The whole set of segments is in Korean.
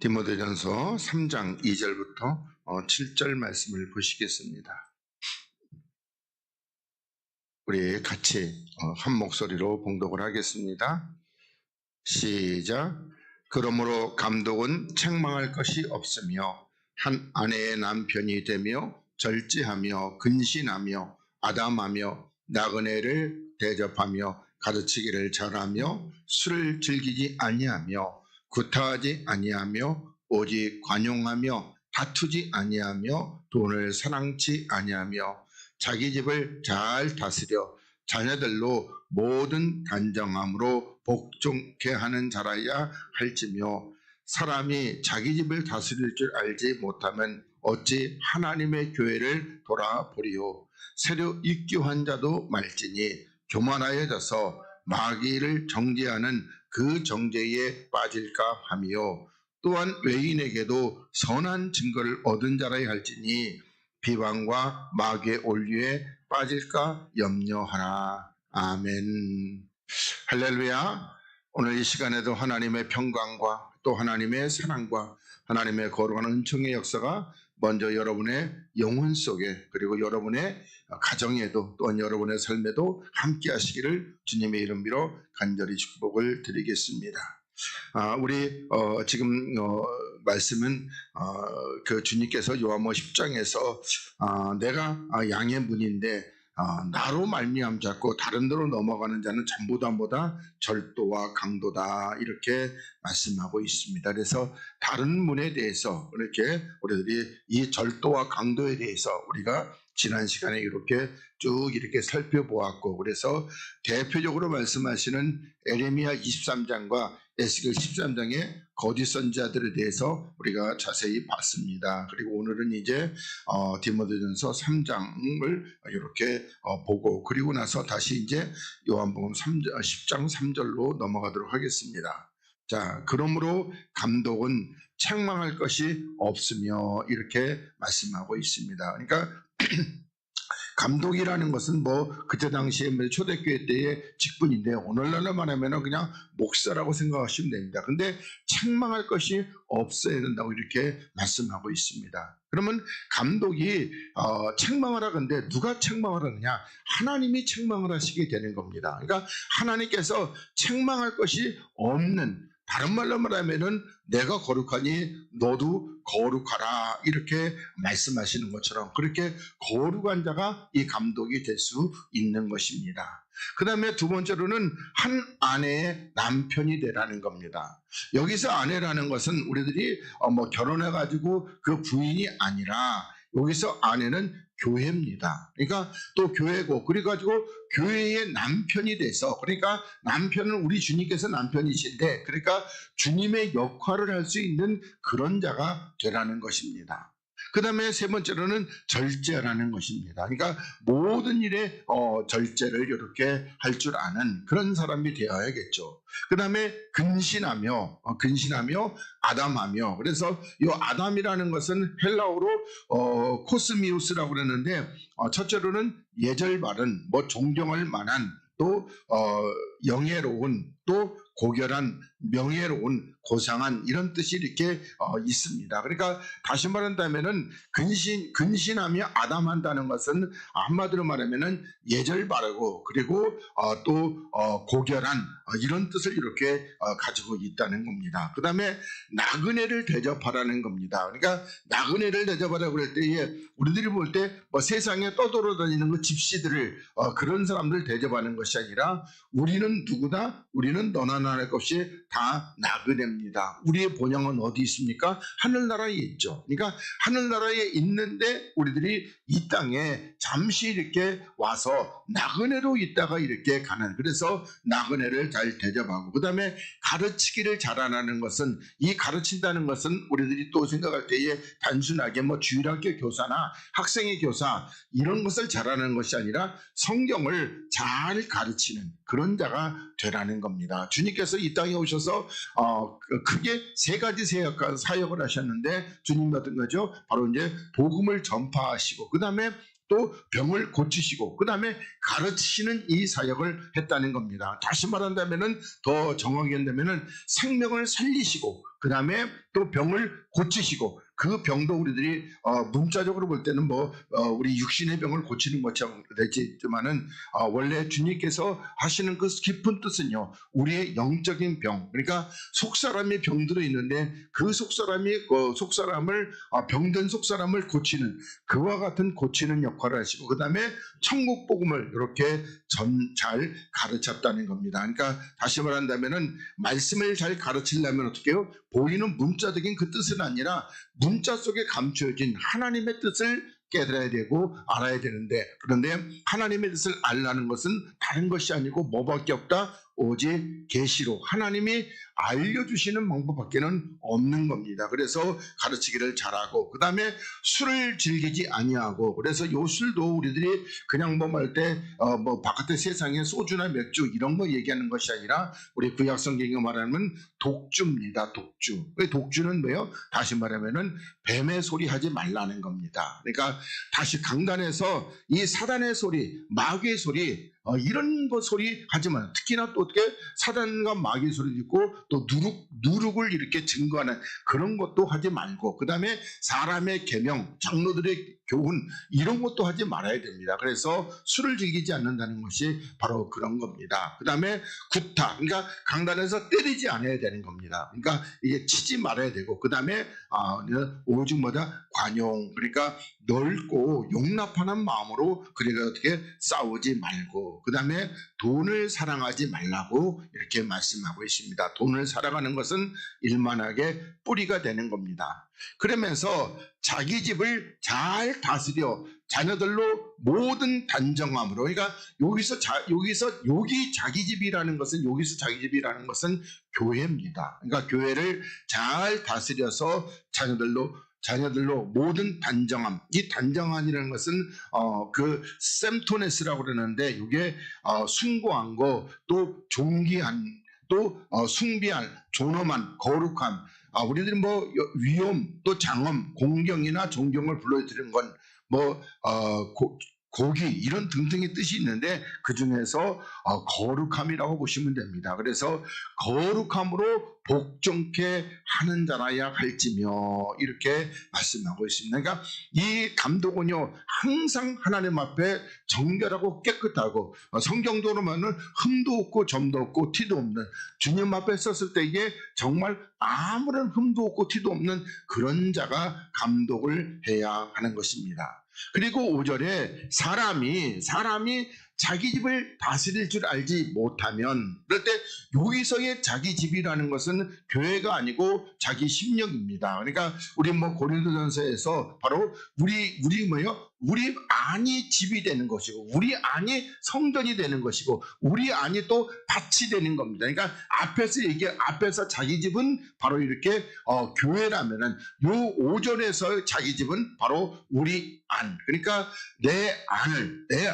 디모데전서 3장 2절부터 7절 말씀을 보시겠습니다. 우리 같이 한 목소리로 봉독을 하겠습니다. 시작. 그러므로 감독은 책망할 것이 없으며 한 아내의 남편이 되며 절제하며 근신하며 아담하며 나그네를 대접하며 가르치기를 잘하며 술을 즐기지 아니하며 구타하지 아니하며 오직 관용하며 다투지 아니하며 돈을 사랑치 아니하며 자기 집을 잘 다스려 자녀들로 모든 단정함으로 복종케 하는 자라야 할지며 사람이 자기 집을 다스릴 줄 알지 못하면 어찌 하나님의 교회를 돌아보리요. 새로 입교한 자도 말지니 교만하여져서 마귀를 정죄하는 그 정죄에 빠질까 하며 또한 외인에게도 선한 증거를 얻은 자라야 할지니 비방과 마귀의 온류에 빠질까 염려하라. 아멘. 할렐루야. 오늘 이 시간에도 하나님의 평강과 또 하나님의 사랑과 하나님의 거룩한 은총의 역사가 먼저 여러분의 영혼 속에 그리고 여러분의 가정에도 또한 여러분의 삶에도 함께 하시기를 주님의 이름으로 간절히 축복을 드리겠습니다. 우리 지금 말씀은 그 주님께서 요한복음 10장에서 내가 양의 문인데 나로 말미암 자꾸 다른 데로 넘어가는 자는 전부 다 뭐다? 절도와 강도다 이렇게 말씀하고 있습니다. 그래서 다른 문에 대해서 이렇게 우리들이 이 절도와 강도에 대해서 우리가 지난 시간에 이렇게 쭉 이렇게 살펴보았고, 그래서 대표적으로 말씀하시는 에레미야 23장과 에스겔 13장의 거짓 선지자들에 대해서 우리가 자세히 봤습니다. 그리고 오늘은 이제 디모데전서 3장을 이렇게 보고, 그리고 나서 다시 이제 요한복음 10장 3절로 넘어가도록 하겠습니다. 자, 그러므로 감독은 책망할 것이 없으며 이렇게 말씀하고 있습니다. 그러니까 감독이라는 것은 그때 당시에 초대교회 때의 직분인데 오늘날로 말하면 그냥 목사라고 생각하시면 됩니다. 근데 책망할 것이 없어야 된다고 이렇게 말씀하고 있습니다. 그러면 감독이 책망을 하건데 누가 책망을 하느냐? 하나님이 책망을 하시게 되는 겁니다. 그러니까 하나님께서 책망할 것이 없는, 다른 말로 말하면은 내가 거룩하니 너도 거룩하라 이렇게 말씀하시는 것처럼 그렇게 거룩한 자가 이 감독이 될 수 있는 것입니다. 그 다음에 두 번째로는 한 아내의 남편이 되라는 겁니다. 여기서 아내라는 것은 우리들이 결혼해가지고 그 부인이 아니라 여기서 아내는 교회입니다. 그러니까 또 교회고, 그래가지고 교회의 남편이 돼서, 그러니까 남편은 우리 주님께서 남편이신데, 그러니까 주님의 역할을 할 수 있는 그런 자가 되라는 것입니다. 그 다음에 세 번째로는 절제라는 것입니다. 그러니까 모든 일에 절제를 이렇게 할 줄 아는 그런 사람이 되어야겠죠. 그 다음에 근신하며 아담하며, 그래서 이 아담이라는 것은 헬라어로 코스미우스라고 그러는데 첫째로는 예절 바른, 존경할 만한, 또 영예로운, 또 고결한, 명예로운, 고상한 이런 뜻이 이렇게 있습니다. 그러니까 다시 말한다면은 근신하며 아담한다는 것은 한마디로 말하면은 예절 바르고 그리고 또 고결한 이런 뜻을 이렇게 가지고 있다는 겁니다. 그 다음에 나그네를 대접하라는 겁니다. 그러니까 나그네를 대접하라고 그럴 때에 우리들이 볼 때 세상에 떠돌아다니는 그 집시들을 그런 사람들 대접하는 것이 아니라 우리는 누구다? 우리는 너나 나나 할 것이 다 나그네입니다. 우리의 본향은 어디 있습니까? 하늘나라에 있죠. 그러니까 하늘나라에 있는데 우리들이 이 땅에 잠시 이렇게 와서 나그네로 있다가 이렇게 가는, 그래서 나그네를 잘 대접하고, 그 다음에 가르치기를 잘하는 것은, 이 가르친다는 것은 우리들이 또 생각할 때에 단순하게 주일학교 교사나 학생의 교사 이런 것을 잘하는 것이 아니라 성경을 잘 가르치는 그런 자가 되라는 겁니다. 주님께서 이 땅에 오셔서 크게 세 가지 사역을 하셨는데 주님 같은 거죠. 바로 이제 복음을 전파하시고, 그 다음에 또 병을 고치시고, 그 다음에 가르치시는 이 사역을 했다는 겁니다. 다시 말한다면은 더 정확히 한다면은 생명을 살리시고, 그 다음에 또 병을 고치시고, 그 병도 우리들이 문자적으로 볼 때는 우리 육신의 병을 고치는 것처럼 되지만은 원래 주님께서 하시는 그 깊은 뜻은요, 우리의 영적인 병, 그러니까 속사람의 병들어 있는데 그 속사람을 병든 속사람을 고치는, 그와 같은 고치는 역할을 하시고, 그 다음에 천국 복음을 이렇게 잘 가르쳤다는 겁니다. 그러니까 다시 말한다면은 말씀을 잘 가르치려면 어떻게 해요? 보이는 문자적인 그 뜻은 아니라 문자 속에 감추어진 하나님의 뜻을 깨달아야 되고 알아야 되는데, 그런데 하나님의 뜻을 알라는 것은 다른 것이 아니고 뭐밖에 없다? 오직 계시로 하나님이 알려주시는 방법밖에는 없는 겁니다. 그래서 가르치기를 잘하고, 그 다음에 술을 즐기지 아니하고, 그래서 요 술도 우리들이 그냥 말 때 바깥의 세상에 소주나 맥주 이런 거 얘기하는 것이 아니라 우리 구약 성경에 말하면 독주입니다. 독주. 독주는 뭐예요? 다시 말하면은 뱀의 소리 하지 말라는 겁니다. 그러니까 다시 강단에서 이 사단의 소리, 마귀의 소리, 이런 거 소리 하지 마요. 특히나 또 어떻게 사단과 마귀의 소리 듣고 또 누룩을 이렇게 증거하는 그런 것도 하지 말고, 그 다음에 사람의 계명, 장로들의 교훈 이런 것도 하지 말아야 됩니다. 그래서 술을 즐기지 않는다는 것이 바로 그런 겁니다. 그 다음에 구타, 그러니까 강단에서 때리지 않아야 되는 겁니다. 그러니까 이게 치지 말아야 되고, 그 다음에 오직 관용, 그러니까 넓고 용납하는 마음으로 그러니까 어떻게 싸우지 말고, 그 다음에 돈을 사랑하지 말라고 이렇게 말씀하고 있습니다. 돈을 사랑하는 것은 일만하게 뿌리가 되는 겁니다. 그러면서 자기 집을 잘 다스려 자녀들로 모든 단정함으로, 그러니까 여기서 자기 집이라는 것은, 여기서 자기 집이라는 것은 교회입니다. 그러니까 교회를 잘 다스려서 자녀들로 모든 단정함, 이 단정함이라는 것은 그 샘토네스라고 그러는데, 이게 숭고한 거, 또 존귀한, 또 숭비한, 존엄한, 거룩함, 우리들이 위엄, 또 장엄, 공경이나 존경을 불러드리는 건 고기 이런 등등의 뜻이 있는데, 그 중에서 거룩함이라고 보시면 됩니다. 그래서 거룩함으로 복종케 하는 자라야 할지며 이렇게 말씀하고 있습니다. 그러니까 이 감독은요, 항상 하나님 앞에 정결하고 깨끗하고, 성경도 보면은 흠도 없고 점도 없고 티도 없는, 주님 앞에 섰을 때 이게 정말 아무런 흠도 없고 티도 없는 그런 자가 감독을 해야 하는 것입니다. 그리고 5절에 사람이 자기 집을 다스릴 줄 알지 못하면, 그럴 때 여기서의 자기 집이라는 것은 교회가 아니고 자기 심령입니다. 그러니까 우리 고린도전서에서 바로 우리 안이 집이 되는 것이고, 우리 안이 성전이 되는 것이고, 우리 안이 또 밭이 되는 겁니다. 그러니까 앞에서 자기 집은 바로 이렇게 교회라면은, 요 5절에서 자기 집은 바로 우리 안, 그러니까 내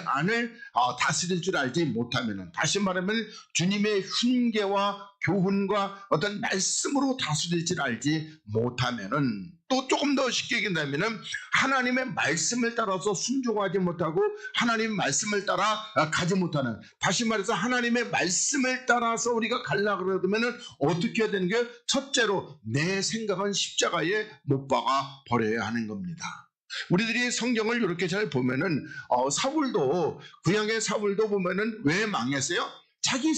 안을 다스릴 줄 알지 못하면은, 다시 말하면 주님의 훈계와 교훈과 어떤 말씀으로 다스릴 줄 알지 못하면은, 또 조금 더 쉽게 얘기한다면은 하나님의 말씀을 따라서 순종하지 못하고 하나님의 말씀을 따라 가지 못하는, 다시 말해서 하나님의 말씀을 따라서 우리가 가려고 그러면은 어떻게 해야 되는 게, 첫째로 내 생각은 십자가에 못 박아 버려야 하는 겁니다. 우리들이 성경을 이렇게 잘 보면은 구약의 사울도 보면은 왜 망했어요? 자기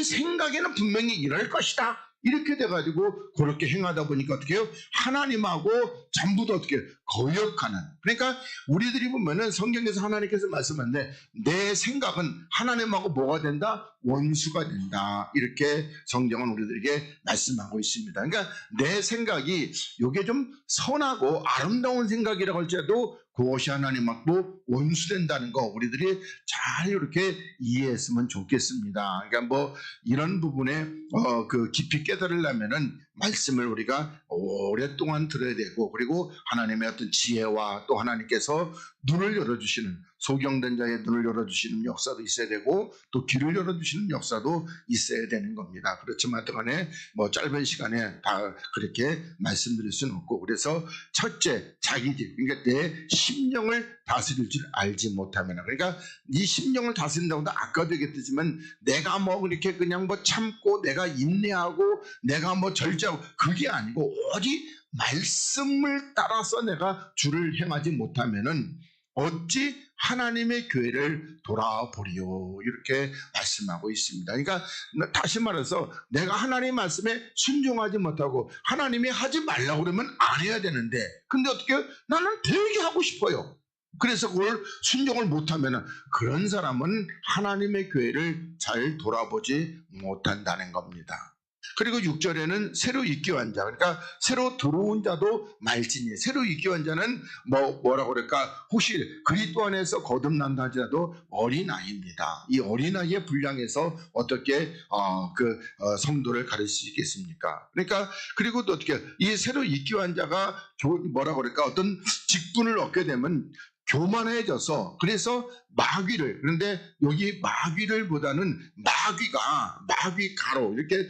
생각에는 분명히 이럴 것이다, 이렇게 돼가지고 그렇게 행하다 보니까 어떻게 해요? 하나님하고 전부 다 어떻게 해요? 거역하는. 그러니까 우리들이 보면은 성경에서 하나님께서 말씀하는데, 내 생각은 하나님하고 뭐가 된다? 원수가 된다, 이렇게 성경은 우리들에게 말씀하고 있습니다. 그러니까 내 생각이 이게 좀 선하고 아름다운 생각이라고 할지라도 그것이 하나님하고 원수된다는 거 우리들이 잘 이렇게 이해했으면 좋겠습니다. 그러니까 이런 부분에 깊이 깨달으려면은 말씀을 우리가 오랫동안 들어야 되고, 그리고 하나님의 어떤 지혜와 또 하나님께서 눈을 열어주시는, 소경된 자의 눈을 열어주시는 역사도 있어야 되고, 또 귀를 열어주시는 역사도 있어야 되는 겁니다. 그렇지만 간에 뭐 짧은 시간에 다 그렇게 말씀드릴 수는 없고, 그래서 첫째, 자기들, 그러니까 내 심령을 다스릴 줄 알지 못하면, 그러니까 이 심령을 다스린다고 해도 아까도 얘기했지만 내가 뭐 그렇게 그냥 뭐 참고 내가 인내하고 내가 뭐 절제하고 그게 아니고, 오직 말씀을 따라서 내가 주를 행하지 못하면은 어찌 하나님의 교회를 돌아보리요, 이렇게 말씀하고 있습니다. 그러니까 다시 말해서 내가 하나님의 말씀에 순종하지 못하고 하나님이 하지 말라고 그러면 안 해야 되는데, 근데 어떻게 나는 되게 하고 싶어요. 그래서 그걸 순종을 못하면 그런 사람은 하나님의 교회를 잘 돌아보지 못한다는 겁니다. 그리고 6절에는 새로 입교한 자, 그러니까 새로 들어온 자도 말지니, 새로 입교한 자는 뭐라고 그럴까, 혹시 그리스도 안에서 거듭난다 하더라도 어린아이입니다. 이 어린아이의 분량에서 어떻게 성도를 가르칠 수 있겠습니까? 그러니까 그리고 또 어떻게 이 새로 입교한 자가 뭐라고 그럴까, 어떤 직분을 얻게 되면 교만해져서, 그래서 마귀를, 그런데 여기 마귀를 보다는 마귀 가로, 이렇게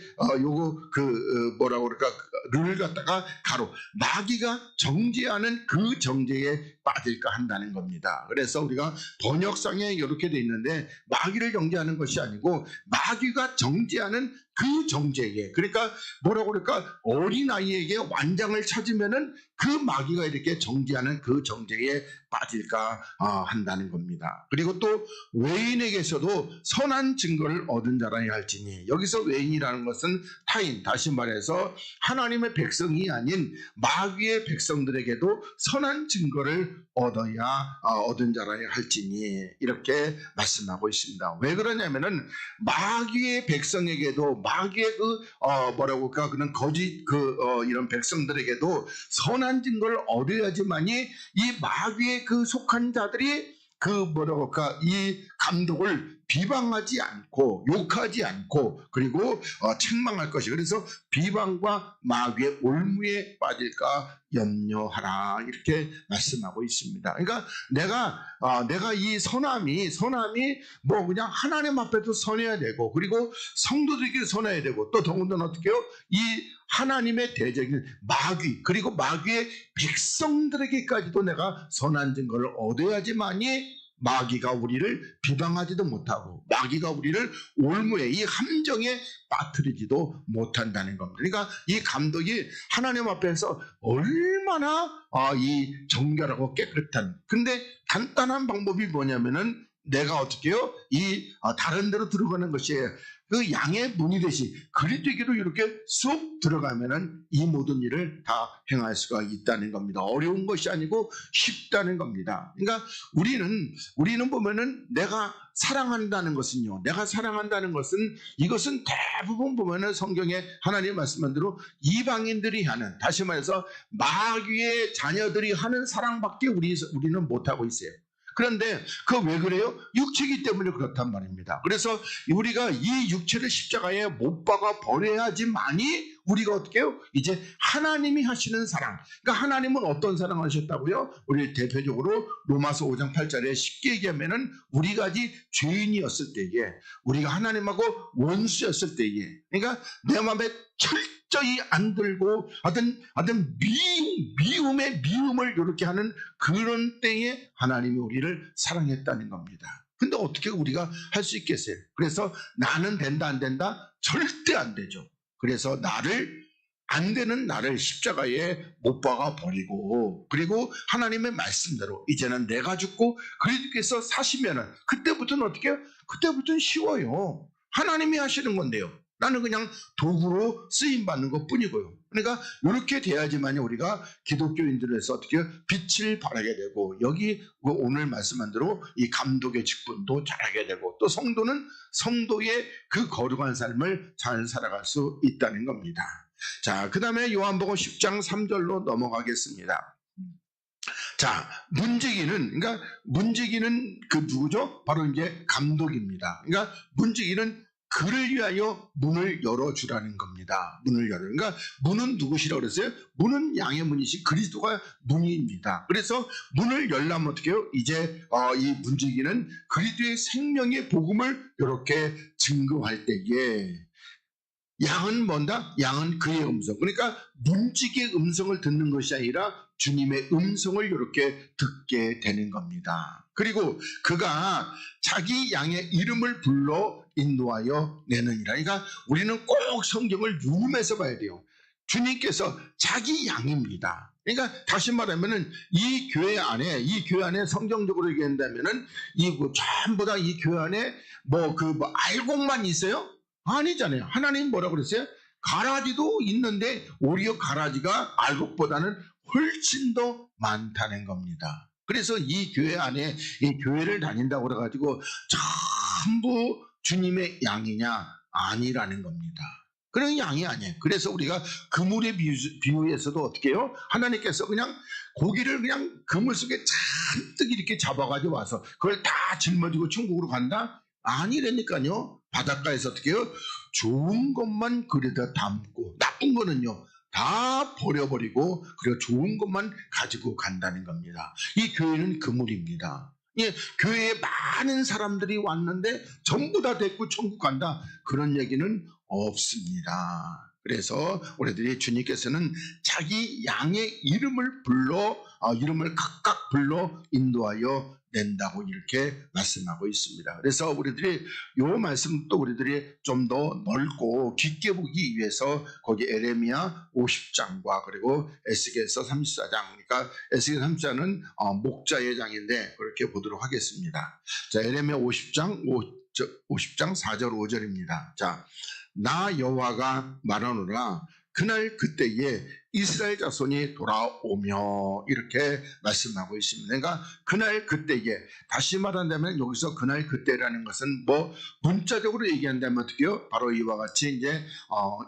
뭐라고 그럴까, 를 갖다가 가로, 마귀가 정죄하는 그 정죄에 빠질까 한다는 겁니다. 그래서 우리가 번역상에 이렇게 돼 있는데 마귀를 정죄하는 것이 아니고 마귀가 정죄하는 그 정죄에, 그러니까 뭐라고 그럴까, 어린아이에게 완장을 찾으면은 그 마귀가 이렇게 정죄하는 그 정죄에 빠질까 한다는 겁니다. 그리고 또 외인에게서도 선한 증거를 얻은 자라야 할지니, 여기서 외인이라는 것은 타인, 다시 말해서 하나님의 백성이 아닌 마귀의 백성들에게도 선한 증거를 얻은 자라야 할지니, 이렇게 말씀하고 있습니다. 왜 그러냐면은 마귀의 백성에게도, 마귀의 뭐라고 할까, 그런 거짓 이런 백성들에게도 선한 증거를 얻어야지만이 이 마귀의 속한 자들이 뭐라고 할까, 이 감독을 비방하지 않고 욕하지 않고 그리고 책망할 것이, 그래서 비방과 마귀의 올무에 빠질까 염려하라, 이렇게 말씀하고 있습니다. 그러니까 내가 이 선함이 뭐 그냥 하나님 앞에도 선해야 되고, 그리고 성도들에게 선해야 되고, 또 더군다나 어떻게 해요, 이 하나님의 대적인 마귀, 그리고 마귀의 백성들에게까지도 내가 선한 증거를 얻어야지만이 마귀가 우리를 비방하지도 못하고 마귀가 우리를 올무에, 이 함정에 빠뜨리지도 못한다는 겁니다. 그러니까 이 감독이 하나님 앞에서 얼마나 이 정결하고 깨끗한, 근데 간단한 방법이 뭐냐면은 내가 어떻게 해요, 이 다른 데로 들어가는 것이 그 양의 문이 되시 그리스도에게로 이렇게 쑥 들어가면은 이 모든 일을 다 행할 수가 있다는 겁니다. 어려운 것이 아니고 쉽다는 겁니다. 그러니까 우리는 보면은 내가 사랑한다는 것은요, 이것은 대부분 보면은 성경에 하나님 말씀한 대로 이방인들이 하는, 다시 말해서 마귀의 자녀들이 하는 사랑밖에 우리는 못하고 있어요. 그런데 왜 그래요? 육체이기 때문에 그렇단 말입니다. 그래서 우리가 이 육체를 십자가에 못 박아 버려야지만이 우리가 어떻게 해요? 이제 하나님이 하시는 사랑, 그러니까 하나님은 어떤 사랑을 하셨다고요? 우리 대표적으로 로마서 5장 8절에 쉽게 얘기하면은 우리가 아직 죄인이었을 때에, 우리가 하나님하고 원수였을 때에, 그러니까 내 마음에 철저히 안 들고 어떤 미움의 미움을 이렇게 하는 그런 때에 하나님이 우리를 사랑했다는 겁니다. 근데 어떻게 우리가 할 수 있겠어요? 그래서 나는 된다 안 된다? 절대 안 되죠. 그래서 안 되는 나를 십자가에 못 박아 버리고, 그리고 하나님의 말씀대로 이제는 내가 죽고 그리스도께서 사시면은 그때부터는 어떻게 해요? 그때부터는 쉬워요. 하나님이 하시는 건데요. 나는 그냥 도구로 쓰임받는 것 뿐이고요. 그러니까 이렇게 돼야지만 우리가 기독교인들에서 어떻게 빛을 발하게 되고, 여기 오늘 말씀한 대로 이 감독의 직분도 잘하게 되고, 또 성도는 성도의 그 거룩한 삶을 잘 살아갈 수 있다는 겁니다. 자, 그 다음에 요한복음 10장 3절로 넘어가겠습니다. 자, 문지기는 누구죠? 바로 이제 감독입니다. 그러니까 문지기는 그를 위하여 문을 열어주라는 겁니다. 문을 열어. 그러니까 문은 누구시라고 그랬어요? 문은 양의 문이시 그리스도가 문입니다. 그래서 문을 열려면 어떻게 해요? 이제 이 문지기는 그리스도의 생명의 복음을 이렇게 증거할 때에 양은 뭔다? 양은 그의 음성. 그러니까 문지기의 음성을 듣는 것이 아니라 주님의 음성을 이렇게 듣게 되는 겁니다. 그리고 그가 자기 양의 이름을 불러 인도하여 내느니라. 그러니까 우리는 꼭 성경을 유념해서 봐야 돼요. 주님께서 자기 양입니다. 그러니까 다시 말하면은 이 교회 안에 성경적으로 얘기한다면은 전부 다 이 교회 안에 알곡만 있어요? 아니잖아요. 하나님 뭐라고 그랬어요? 가라지도 있는데 오히려 가라지가 알곡보다는 훨씬 더 많다는 겁니다. 그래서 이 교회 안에 이 교회를 다닌다고 그래가지고 전부 주님의 양이냐? 아니라는 겁니다. 그런 양이 아니에요. 그래서 우리가 그물의 비유에서도 어떻게 해요? 하나님께서 그냥 고기를 그냥 그물 속에 잔뜩 이렇게 잡아가지고 와서 그걸 다 짊어지고 천국으로 간다? 아니라니까요. 바닷가에서 어떻게 해요? 좋은 것만 그려다 담고 나쁜 거는요 다 버려버리고 그리고 좋은 것만 가지고 간다는 겁니다. 이 교회는 그물입니다. 예, 교회에 많은 사람들이 왔는데 전부 다 됐고 천국 간다 그런 얘기는 없습니다. 그래서 우리들이 주님께서는 자기 양의 이름을 각각 불러 인도하여 낸다고 이렇게 말씀하고 있습니다. 그래서 우리들이 이 말씀도 우리들이 좀 더 넓고 깊게 보기 위해서 거기 에레미야 50장과 그리고 에스겔서 34장, 그러니까 에스겔 34는 목자의 장인데 그렇게 보도록 하겠습니다. 자, 에레미야 50장 4절 5절입니다. 자, 나 여호와가 말하노라 그날 그때에 이스라엘 자손이 돌아오며 이렇게 말씀하고 있습니다. 그러니까 그날 그때에, 다시 말한다면 여기서 그날 그때라는 것은 문자적으로 얘기한다면 어떻게 해요? 바로 이와 같이 이제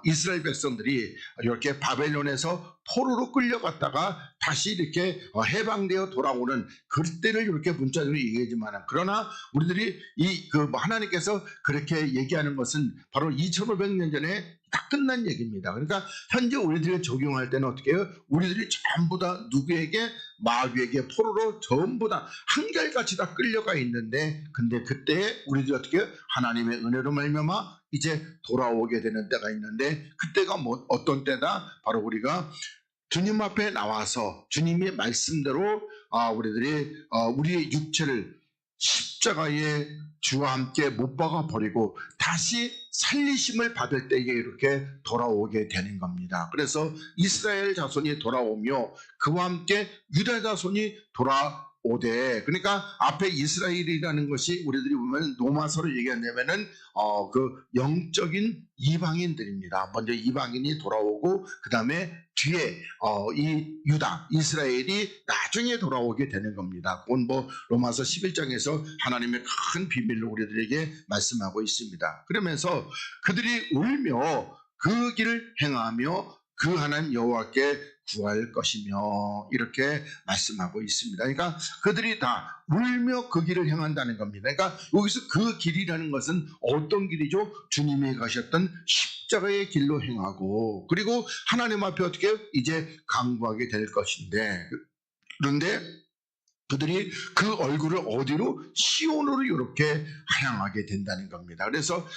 이스라엘 백성들이 이렇게 바벨론에서 포로로 끌려갔다가 다시 이렇게 해방되어 돌아오는 그때를 이렇게 문자적으로 얘기하지만, 그러나 우리들이 하나님께서 그렇게 얘기하는 것은 바로 2500년 전에 다 끝난 얘기입니다. 그러니까 현재 우리들이 적용할 때는 어떻게 해요? 우리들이 전부 다 누구에게? 마귀에게 포로로 전부 다 한결같이 다 끌려가 있는데, 근데 그때 우리들이 어떻게 해요? 하나님의 은혜로 말미암아 이제 돌아오게 되는 때가 있는데, 그때가 어떤 때다? 바로 우리가 주님 앞에 나와서 주님의 말씀대로 우리들이 우리의 육체를 십자가에 주와 함께 못 박아 버리고 다시 살리심을 받을 때에 이렇게 돌아오게 되는 겁니다. 그래서 이스라엘 자손이 돌아오며 그와 함께 유다 자손이 돌아오되, 그러니까 앞에 이스라엘이라는 것이 우리들이 보면 로마서로 얘기한다면은 그 영적인 이방인들입니다. 먼저 이방인이 돌아오고 그 다음에 뒤에 이 유다, 이스라엘이 나중에 돌아오게 되는 겁니다. 그건 로마서 11장에서 하나님의 큰 비밀을 우리들에게 말씀하고 있습니다. 그러면서 그들이 울며 그 길을 행하며 그 하나님 여호와께 구할 것이며 이렇게 말씀하고 있습니다. 그러니까 그들이 다 울며 그 길을 행한다는 겁니다. 그러니까 여기서 그 길이라는 것은 어떤 길이죠? 주님이 가셨던 십자가의 길로 행하고, 그리고 하나님 앞에 어떻게 이제 강구하게 될 것인데, 그런데 그들이 그 얼굴을 어디로? 시온으로 이렇게 향하게 된다는 겁니다. 그래서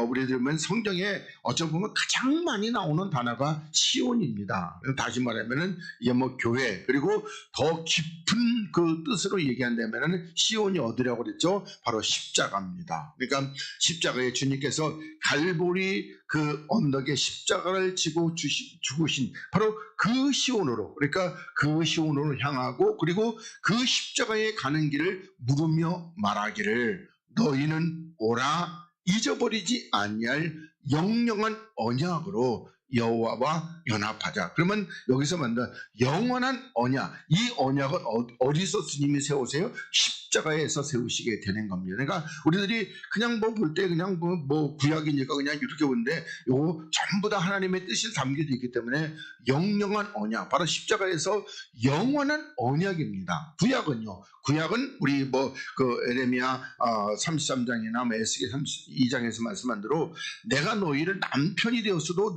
우리들은 성경에 어쩌 보면 가장 많이 나오는 단어가 시온입니다. 다시 말하면은 이게 교회, 그리고 더 깊은 그 뜻으로 얘기한다면은 시온이 어디라고 그랬죠? 바로 십자가입니다. 그러니까 십자가에 주님께서 갈보리 그 언덕에 십자가를 지고 죽으신 바로 그 시온으로, 그러니까 그 시온으로 향하고, 그리고 그 십자가에 가는 길을 물으며 말하기를 너희는 오라 잊어버리지 아니할 영영한 언약으로 여호와와 연합하자. 그러면 여기서 만든 영원한 언약, 이 언약은 어디서 주님이 세우세요? 십자가에서 세우시게 되는 겁니다. 그러니까 우리들이 그냥 뭐 볼 때 그냥 뭐 구약이니까 그냥 이렇게 보는데 요거 전부 다 하나님의 뜻이 담겨져 있기 때문에 영영한 언약, 바로 십자가에서 영원한 언약입니다. 구약은 우리 뭐 그 에레미야 33장이나 뭐 에스겔 32장에서 말씀한 대로 내가 너희를 남편이 되었어도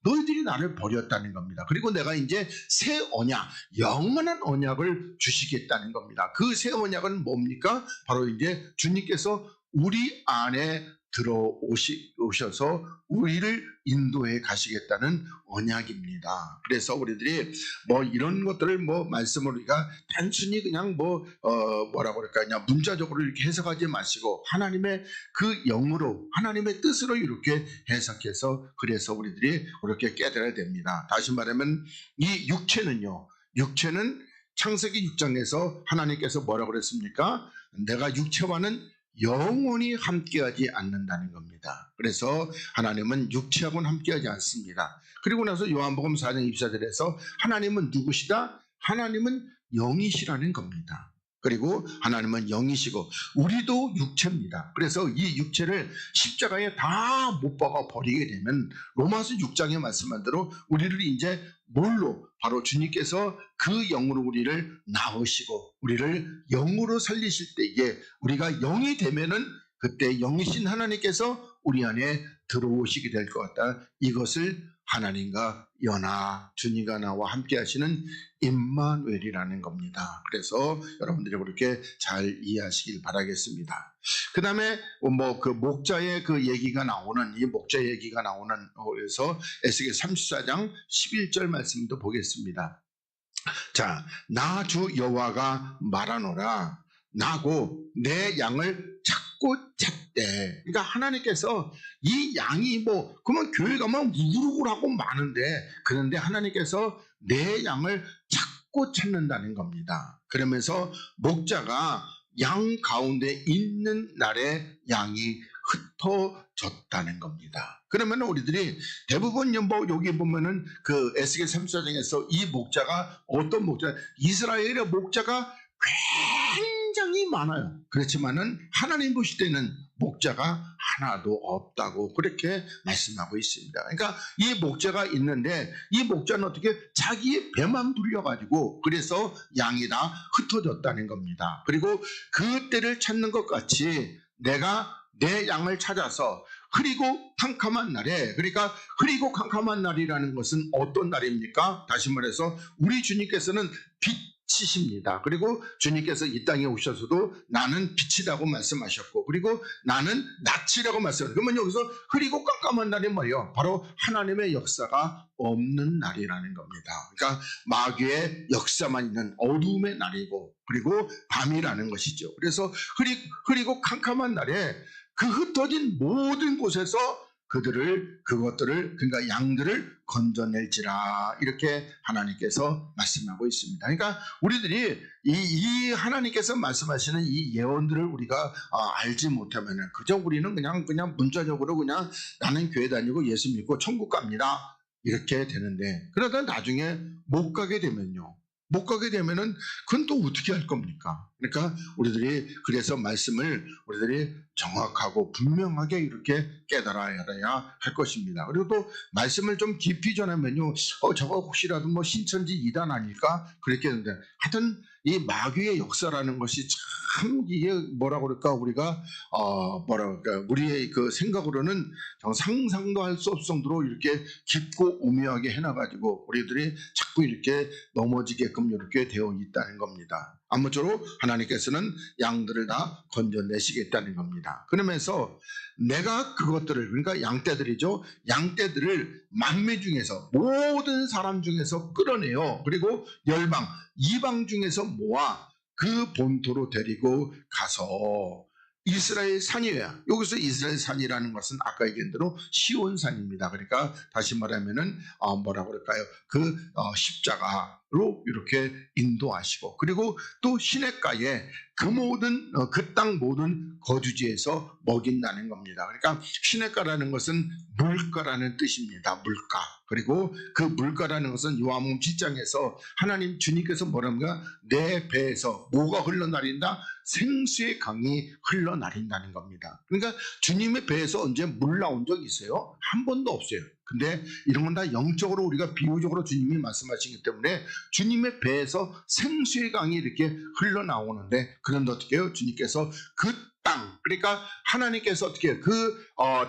너희들이 나를 버렸다는 겁니다. 그리고 내가 이제 새 언약, 영원한 언약을 주시겠다는 겁니다. 그 새 언약은 뭡니까? 바로 이제 주님께서 우리 안에 들어오셔서 우리를 인도해 가시겠다는 언약입니다. 그래서 우리들이 뭐 이런 것들을 뭐 말씀을 우리가 단순히 그냥 뭐라고 그럴까 그냥 문자적으로 이렇게 해석하지 마시고 하나님의 그 영으로 하나님의 뜻으로 이렇게 해석해서 그래서 우리들이 그렇게 깨달아야 됩니다. 다시 말하면 이 육체는 창세기 6장에서 하나님께서 뭐라고 그랬습니까? 내가 육체와는 영원히 함께하지 않는다는 겁니다. 그래서 하나님은 육체하고는 함께하지 않습니다. 그리고 나서 요한복음 4장 24절에서 하나님은 누구시다? 하나님은 영이시라는 겁니다. 그리고 하나님은 영이시고 우리도 육체입니다. 그래서 이 육체를 십자가에 다 못 박아 버리게 되면 로마서 6장에 말씀한 대로 우리를 이제 뭘로? 바로 주님께서 그 영으로 우리를 낳으시고 우리를 영으로 살리실 때에 우리가 영이 되면은 그때 영이신 하나님께서 우리 안에 들어오시게 될 것 같다. 이것을 하나님과 연합, 주님과 나와 함께 하시는 임마누엘이라는 겁니다. 그래서 여러분들이 그렇게 잘 이해하시길 바라겠습니다. 그 다음에 뭐 그 목자의 그 얘기가 나오는 이 목자 얘기가 나오는 그래서 에스겔 34장 11절 말씀도 보겠습니다. 자, 나 주 여호와가 말하노라. 나고 내 양을 찾고 찾대. 그러니까 하나님께서 이 양이 그러면 교회 가면 우글우글하고 많은데 그런데 하나님께서 내 양을 찾고 찾는다는 겁니다. 그러면서 목자가 양 가운데 있는 날에 양이 흩어졌다는 겁니다. 그러면 우리들이 대부분 여기 보면은 그 에스겔 34장에서 이 목자가 어떤 목자? 이스라엘의 목자가 굉장히 많아요. 그렇지만은 하나님 보실 때는 목자가 하나도 없다고 그렇게 말씀하고 있습니다. 그러니까 이 목자가 있는데 이 목자는 어떻게 자기의 배만 불려가지고 그래서 양이 다 흩어졌다는 겁니다. 그리고 그 때를 찾는 것 같이 내가 내 양을 찾아서 흐리고 캄캄한 날에, 그러니까 흐리고 캄캄한 날이라는 것은 어떤 날입니까? 다시 말해서 우리 주님께서는 빛이십니다. 그리고 주님께서 이 땅에 오셔서도 나는 빛이라고 말씀하셨고 그리고 나는 낯이라고 말씀하셨고 그러면 여기서 흐리고 깜깜한 날이 뭐예요? 바로 하나님의 역사가 없는 날이라는 겁니다. 그러니까 마귀의 역사만 있는 어둠의 날이고 그리고 밤이라는 것이죠. 그래서 흐리고 캄캄한 날에 그 흩어진 모든 곳에서 그것들을 그러니까 양들을 건져낼지라 이렇게 하나님께서 말씀하고 있습니다. 그러니까 우리들이 이 하나님께서 말씀하시는 이 예언들을 우리가 알지 못하면 그저 우리는 그냥 문자적으로 그냥 나는 교회 다니고 예수 믿고 천국 갑니다 이렇게 되는데 그러다 나중에 못 가게 되면은 그건 또 어떻게 할 겁니까? 그러니까 우리들이 그래서 말씀을 우리들이 정확하고 분명하게 이렇게 깨달아야 할 것입니다. 그리고 또 말씀을 좀 깊이 전하면요, 저거 혹시라도 신천지 이단 아닐까? 그렇게 했는데 하여튼 이 마귀의 역사라는 것이 참 이게 뭐라고 그럴까 우리가 우리의 그 생각으로는 상상도 할 수 없을 정도로 이렇게 깊고 오묘하게 해놔가지고 우리들이 자꾸 이렇게 넘어지게끔 이렇게 되어 있다는 겁니다. 아무쪼록 하나님께서는 양들을 다 건져내시겠다는 겁니다. 그러면서 내가 그것들을 그러니까 양떼들이죠. 양떼들을 만민 중에서 모든 사람 중에서 끌어내요. 그리고 열방 이방 중에서 모아 그 본토로 데리고 가서 이스라엘 산이에요. 여기서 이스라엘 산이라는 것은 아까 얘기한 대로 시온산입니다. 그러니까 다시 말하면은 뭐라고 그럴까요? 십자가로 이렇게 인도하시고 그리고 또 시냇가에 그 땅 모든 거주지에서 먹인다는 겁니다. 그러니까 시냇가라는 것은 물가라는 뜻입니다. 물가. 그리고 그 물가라는 것은 요한복음 7장에서 하나님 주님께서 뭐랍니까? 내 배에서 뭐가 흘러내린다? 생수의 강이 흘러내린다는 겁니다. 그러니까 주님의 배에서 언제 물 나온 적이 있어요? 한 번도 없어요. 근데 이런 건 다 영적으로 우리가 비유적으로 주님이 말씀하시기 때문에 주님의 배에서 생수의 강이 이렇게 흘러나오는데, 그런데 어떻게 해요? 주님께서 그 땅, 그러니까 하나님께서 어떻게 해요?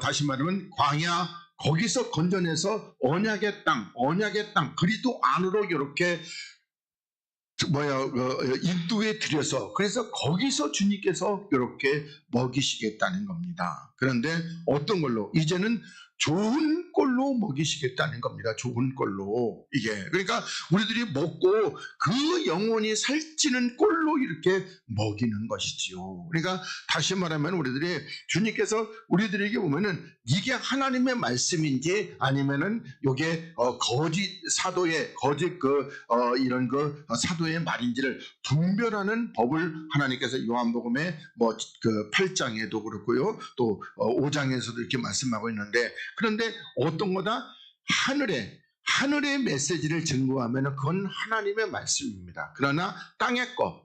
다시 말하면 광야, 거기서 건져내서 언약의 땅, 그리도 안으로 이렇게 인도에 들여서, 그래서 거기서 주님께서 이렇게 먹이시겠다는 겁니다. 그런데 어떤 걸로? 이제는 좋은 꼴로 먹이시겠다는 겁니다. 좋은 꼴로. 이게 그러니까 우리들이 먹고 그 영혼이 살찌는 꼴로 이렇게 먹이는 것이지요. 그러니까 다시 말하면 우리들이 주님께서 우리들에게 보면은 이게 하나님의 말씀인지 아니면은 이게 거짓 사도의 이런 사도의 말인지를 분별하는 법을 하나님께서 요한복음의 8장에도 그렇고요, 또 5장에서도 이렇게 말씀하고 있는데, 그런데 어떤 거다? 하늘의 메시지를 증거하면 그건 하나님의 말씀입니다. 그러나 땅의 거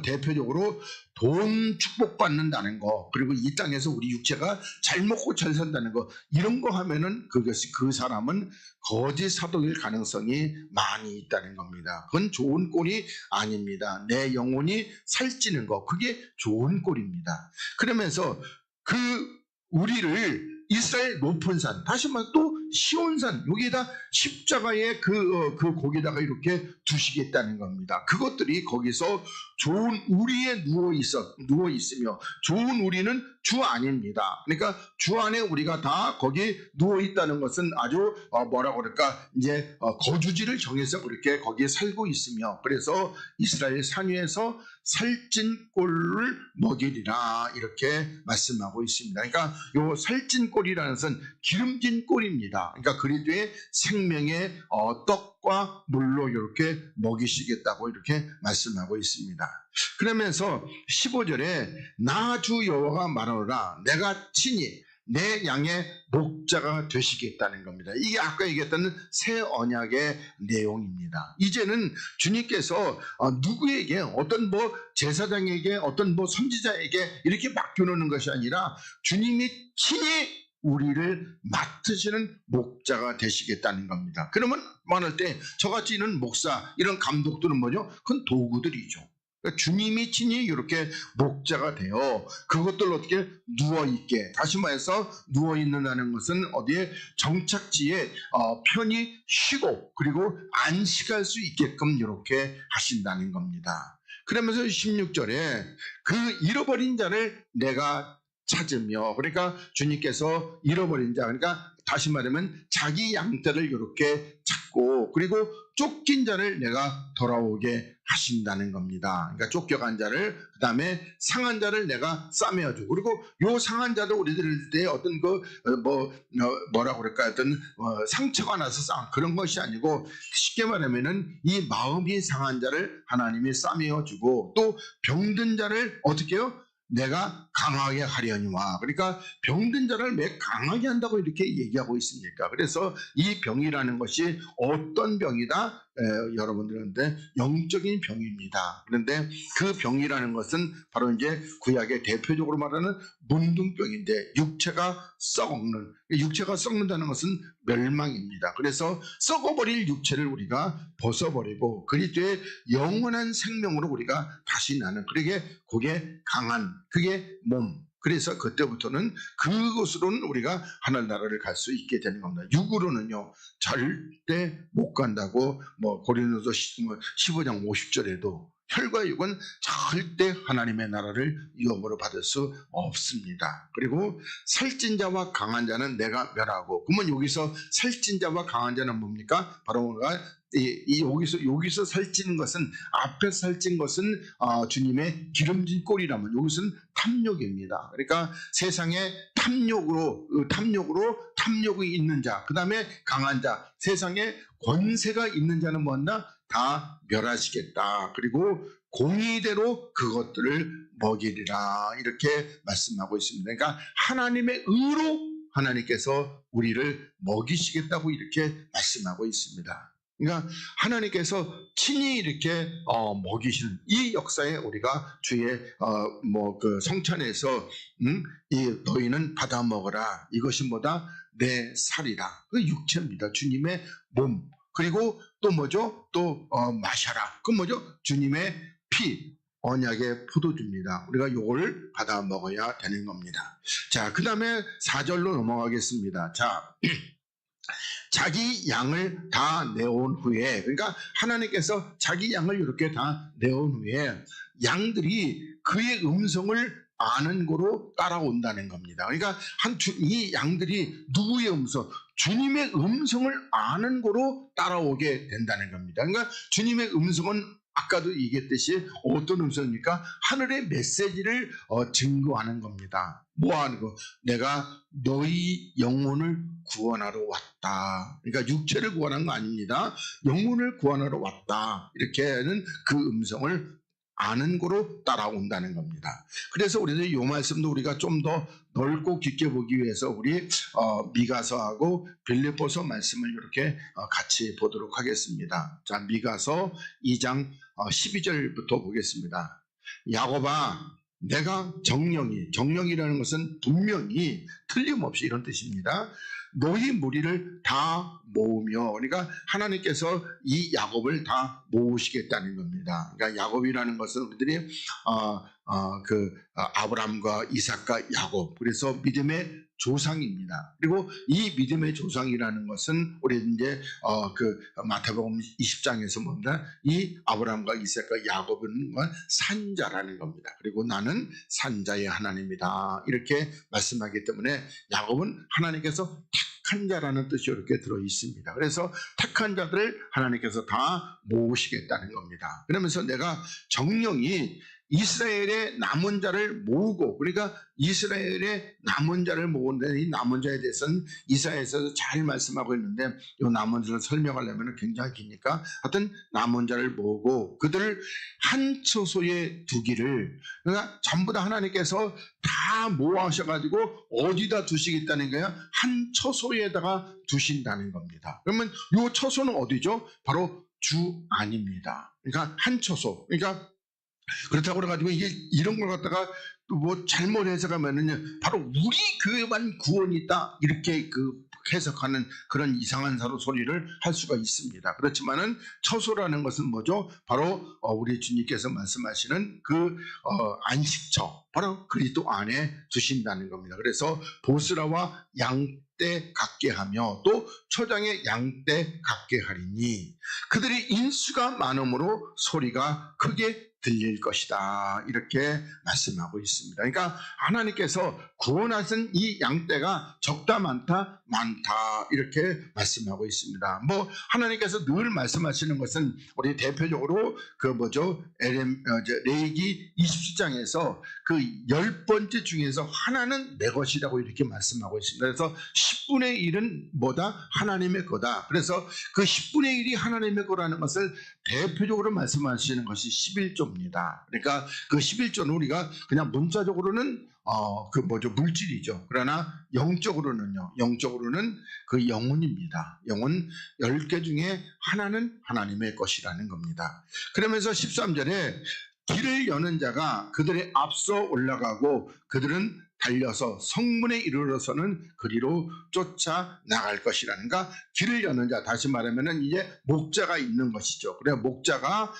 대표적으로 돈 축복받는다는 거, 그리고 이 땅에서 우리 육체가 잘 먹고 잘 산다는 거, 이런 거 하면은 그 사람은 거짓 사도일 가능성이 많이 있다는 겁니다. 그건 좋은 꼴이 아닙니다. 내 영혼이 살찌는 거, 그게 좋은 꼴입니다. 그러면서 우리를 이스라엘 높은 산, 다시 말해 또 시온산, 여기에다 십자가의 거기다가 이렇게 두시겠다는 겁니다. 그것들이 거기서 좋은 우리에 누워 있으며, 좋은 우리는 주 안입니다. 그러니까 주 안에 우리가 다 거기 누워 있다는 것은 아주 이제 거주지를 정해서 그렇게 거기에 살고 있으며, 그래서 이스라엘 산 위에서 살찐 꼴을 먹이리라, 이렇게 말씀하고 있습니다. 그러니까 요 살찐 꼴이라는 것은 기름진 꼴입니다. 그러니까 그리스도의 생명의 떡과 물로 이렇게 먹이시겠다고 이렇게 말씀하고 있습니다. 그러면서 15절에 나 주 여호와가 말하노라, 내가 친히 내 양의 목자가 되시겠다는 겁니다. 이게 아까 얘기했던 새 언약의 내용입니다. 이제는 주님께서 누구에게, 어떤 제사장에게, 어떤 선지자에게 이렇게 맡겨놓는 것이 아니라 주님이 친히 우리를 맡으시는 목자가 되시겠다는 겁니다. 그러면 말할 때 저같이 이런 목사, 이런 감독들은 뭐죠? 그건 도구들이죠. 그러니까 주님이 친히 이렇게 목자가 되어 그것들 어떻게 누워있게, 다시 말해서 누워있는다는 것은 어디에 정착지에 편히 쉬고 그리고 안식할 수 있게끔 이렇게 하신다는 겁니다. 그러면서 16절에 그 잃어버린 자를 내가 찾으며, 그러니까 주님께서 잃어버린 자, 그러니까 다시 말하면 자기 양떼를 이렇게 찾고, 그리고 쫓긴 자를 내가 돌아오게 하신다는 겁니다. 그러니까 쫓겨간 자를, 그 다음에 상한 자를 내가 싸매어주고, 그리고 요 상한 자도 우리들의 어떤 어떤 상처가 나서 그런 것이 아니고, 쉽게 말하면은 이 마음이 상한 자를 하나님이 싸매어주고, 또 병든 자를 어떻게 해요? 내가 강하게 하려니와. 그러니까 병든 자를 왜 강하게 한다고 이렇게 얘기하고 있습니까? 그래서 이 병이라는 것이 어떤 병이다? 여러분들한테 영적인 병입니다. 그런데 그 병이라는 것은 바로 이제 구약의 대표적으로 말하는 문둥병인데, 육체가 썩는, 육체가 썩는다는 것은 멸망입니다. 그래서 썩어버릴 육체를 우리가 벗어버리고 그리스도의 영원한 생명으로 우리가 다시 나는, 그게 강한, 그게 몸. 그래서 그때부터는 그곳으로는 우리가 하늘나라를 갈 수 있게 되는 겁니다. 육으로는요 절대 못 간다고 고린도서 15장 50절에도 혈과 육은 절대 하나님의 나라를 유업으로 받을 수 없습니다. 그리고 살찐 자와 강한 자는 내가 멸하고, 그러면 여기서 살찐 자와 강한 자는 뭡니까? 바로 우리가 여기서 살찌는 것은, 앞에 살찐 것은 주님의 기름진 꼴이라면 여기서는 탐욕입니다. 그러니까 세상에 탐욕이 있는 자, 그 다음에 강한 자, 세상에 권세가 있는 자는 뭐한다? 다 멸하시겠다. 그리고 공의대로 그것들을 먹이리라 이렇게 말씀하고 있습니다. 그러니까 하나님의 의로 하나님께서 우리를 먹이시겠다고 이렇게 말씀하고 있습니다. 그러니까 하나님께서 친히 이렇게 먹이시는 이 역사에 우리가 주의 그 성찬에서 이 너희는 받아 먹어라 이것이 뭐다 내 살이라 그 육체입니다. 주님의 몸 그리고 또 뭐죠 또 마셔라 그 뭐죠 주님의 피 언약의 포도주입니다. 우리가 요걸 받아 먹어야 되는 겁니다. 자, 그 다음에 4절로 넘어가겠습니다. 자, 자기 양을 다 내온 후에 그러니까 하나님께서 자기 양을 이렇게 다 내온 후에 양들이 그의 음성을 아는 거로 따라온다는 겁니다. 그러니까 이 양들이 누구의 음성? 주님의 음성을 아는 거로 따라오게 된다는 겁니다. 그러니까 주님의 음성은 아까도 얘기했듯이 어떤 음성입니까? 하늘의 메시지를 증거하는 겁니다. 뭐 하는 거? 내가 너희 영혼을 구원하러 왔다. 그러니까 육체를 구원한 거 아닙니다. 영혼을 구원하러 왔다. 이렇게는 그 음성을 아는 거로 따라온다는 겁니다. 그래서 우리는 이 말씀도 우리가 좀 더 넓고 깊게 보기 위해서 우리 미가서하고 빌립보서 말씀을 이렇게 같이 보도록 하겠습니다. 자, 미가서 2장 12절부터 보겠습니다. 야곱아 내가 정령이라는 것은 분명히 틀림없이 이런 뜻입니다. 너희 무리를 다 모으며 그러니까 하나님께서 이 야곱을 다 모으시겠다는 겁니다. 그러니까 야곱이라는 것은 우리들이 아브라함과 이삭과 야곱 그래서 믿음의 조상입니다. 그리고 이 믿음의 조상이라는 것은 우리 이제 마태복음 20장에서 뭡니다? 이 아브라함과 이삭과 야곱은 산자라는 겁니다. 그리고 나는 산자의 하나님이다. 이렇게 말씀하기 때문에 야곱은 하나님께서 택한 자라는 뜻이 이렇게 들어 있습니다. 그래서 택한 자들을 하나님께서 다 모으시겠다는 겁니다. 그러면서 내가 정령이 이스라엘의 남은 자를 모으고 그러니까 이스라엘의 남은 자를 모으는데 이 남은 자에 대해서는 이사야에서 잘 말씀하고 있는데 이 남은 자를 설명하려면 굉장히 기니까 하여튼 남은 자를 모으고 그들을 한 처소에 두기를 그러니까 전부 다 하나님께서 다 모아셔가지고 어디다 두시겠다는 거예요? 한 처소에다가 두신다는 겁니다. 그러면 이 처소는 어디죠? 바로 주 안입니다. 그러니까 한 처소 그러니까 그렇다고 그래가지고 이게 이런 걸 갖다가 또 뭐 잘못 해석하면은요 바로 우리 교회만 구원이 있다 이렇게 해석하는 그런 이상한 소리를 할 수가 있습니다. 그렇지만은 처소라는 것은 뭐죠? 바로 우리 주님께서 말씀하시는 안식처 바로 그리스도 안에 두신다는 겁니다. 그래서 보스라와 양떼 같게 하며 또 초장의 양떼 같게 하리니 그들이 인수가 많음으로 소리가 크게 들릴 것이다 이렇게 말씀하고 있습니다. 그러니까 하나님께서 구원하신 이 양떼가 적다 많다 이렇게 말씀하고 있습니다. 뭐 하나님께서 늘 말씀하시는 것은 우리 대표적으로 레위기 27장에서 그 10번째 중에서 하나는 내 것이라고 이렇게 말씀하고 있습니다. 그래서 10분의 1은 뭐다? 하나님의 거다. 그래서 그 10분의 1이 하나님의 거라는 것을 대표적으로 말씀하시는 것이 11조입니다. 그러니까 그 11조는 우리가 그냥 문자적으로는 물질이죠. 그러나 영적으로는 그 영혼입니다. 영혼 10개 중에 하나는 하나님의 것이라는 겁니다. 그러면서 13절에 길을 여는 자가 그들의 앞서 올라가고 그들은 달려서 성문에 이르러서는 그리로 쫓아 나갈 것이라는가 길을 여는 자 다시 말하면은 이제 목자가 있는 것이죠. 그래 목자가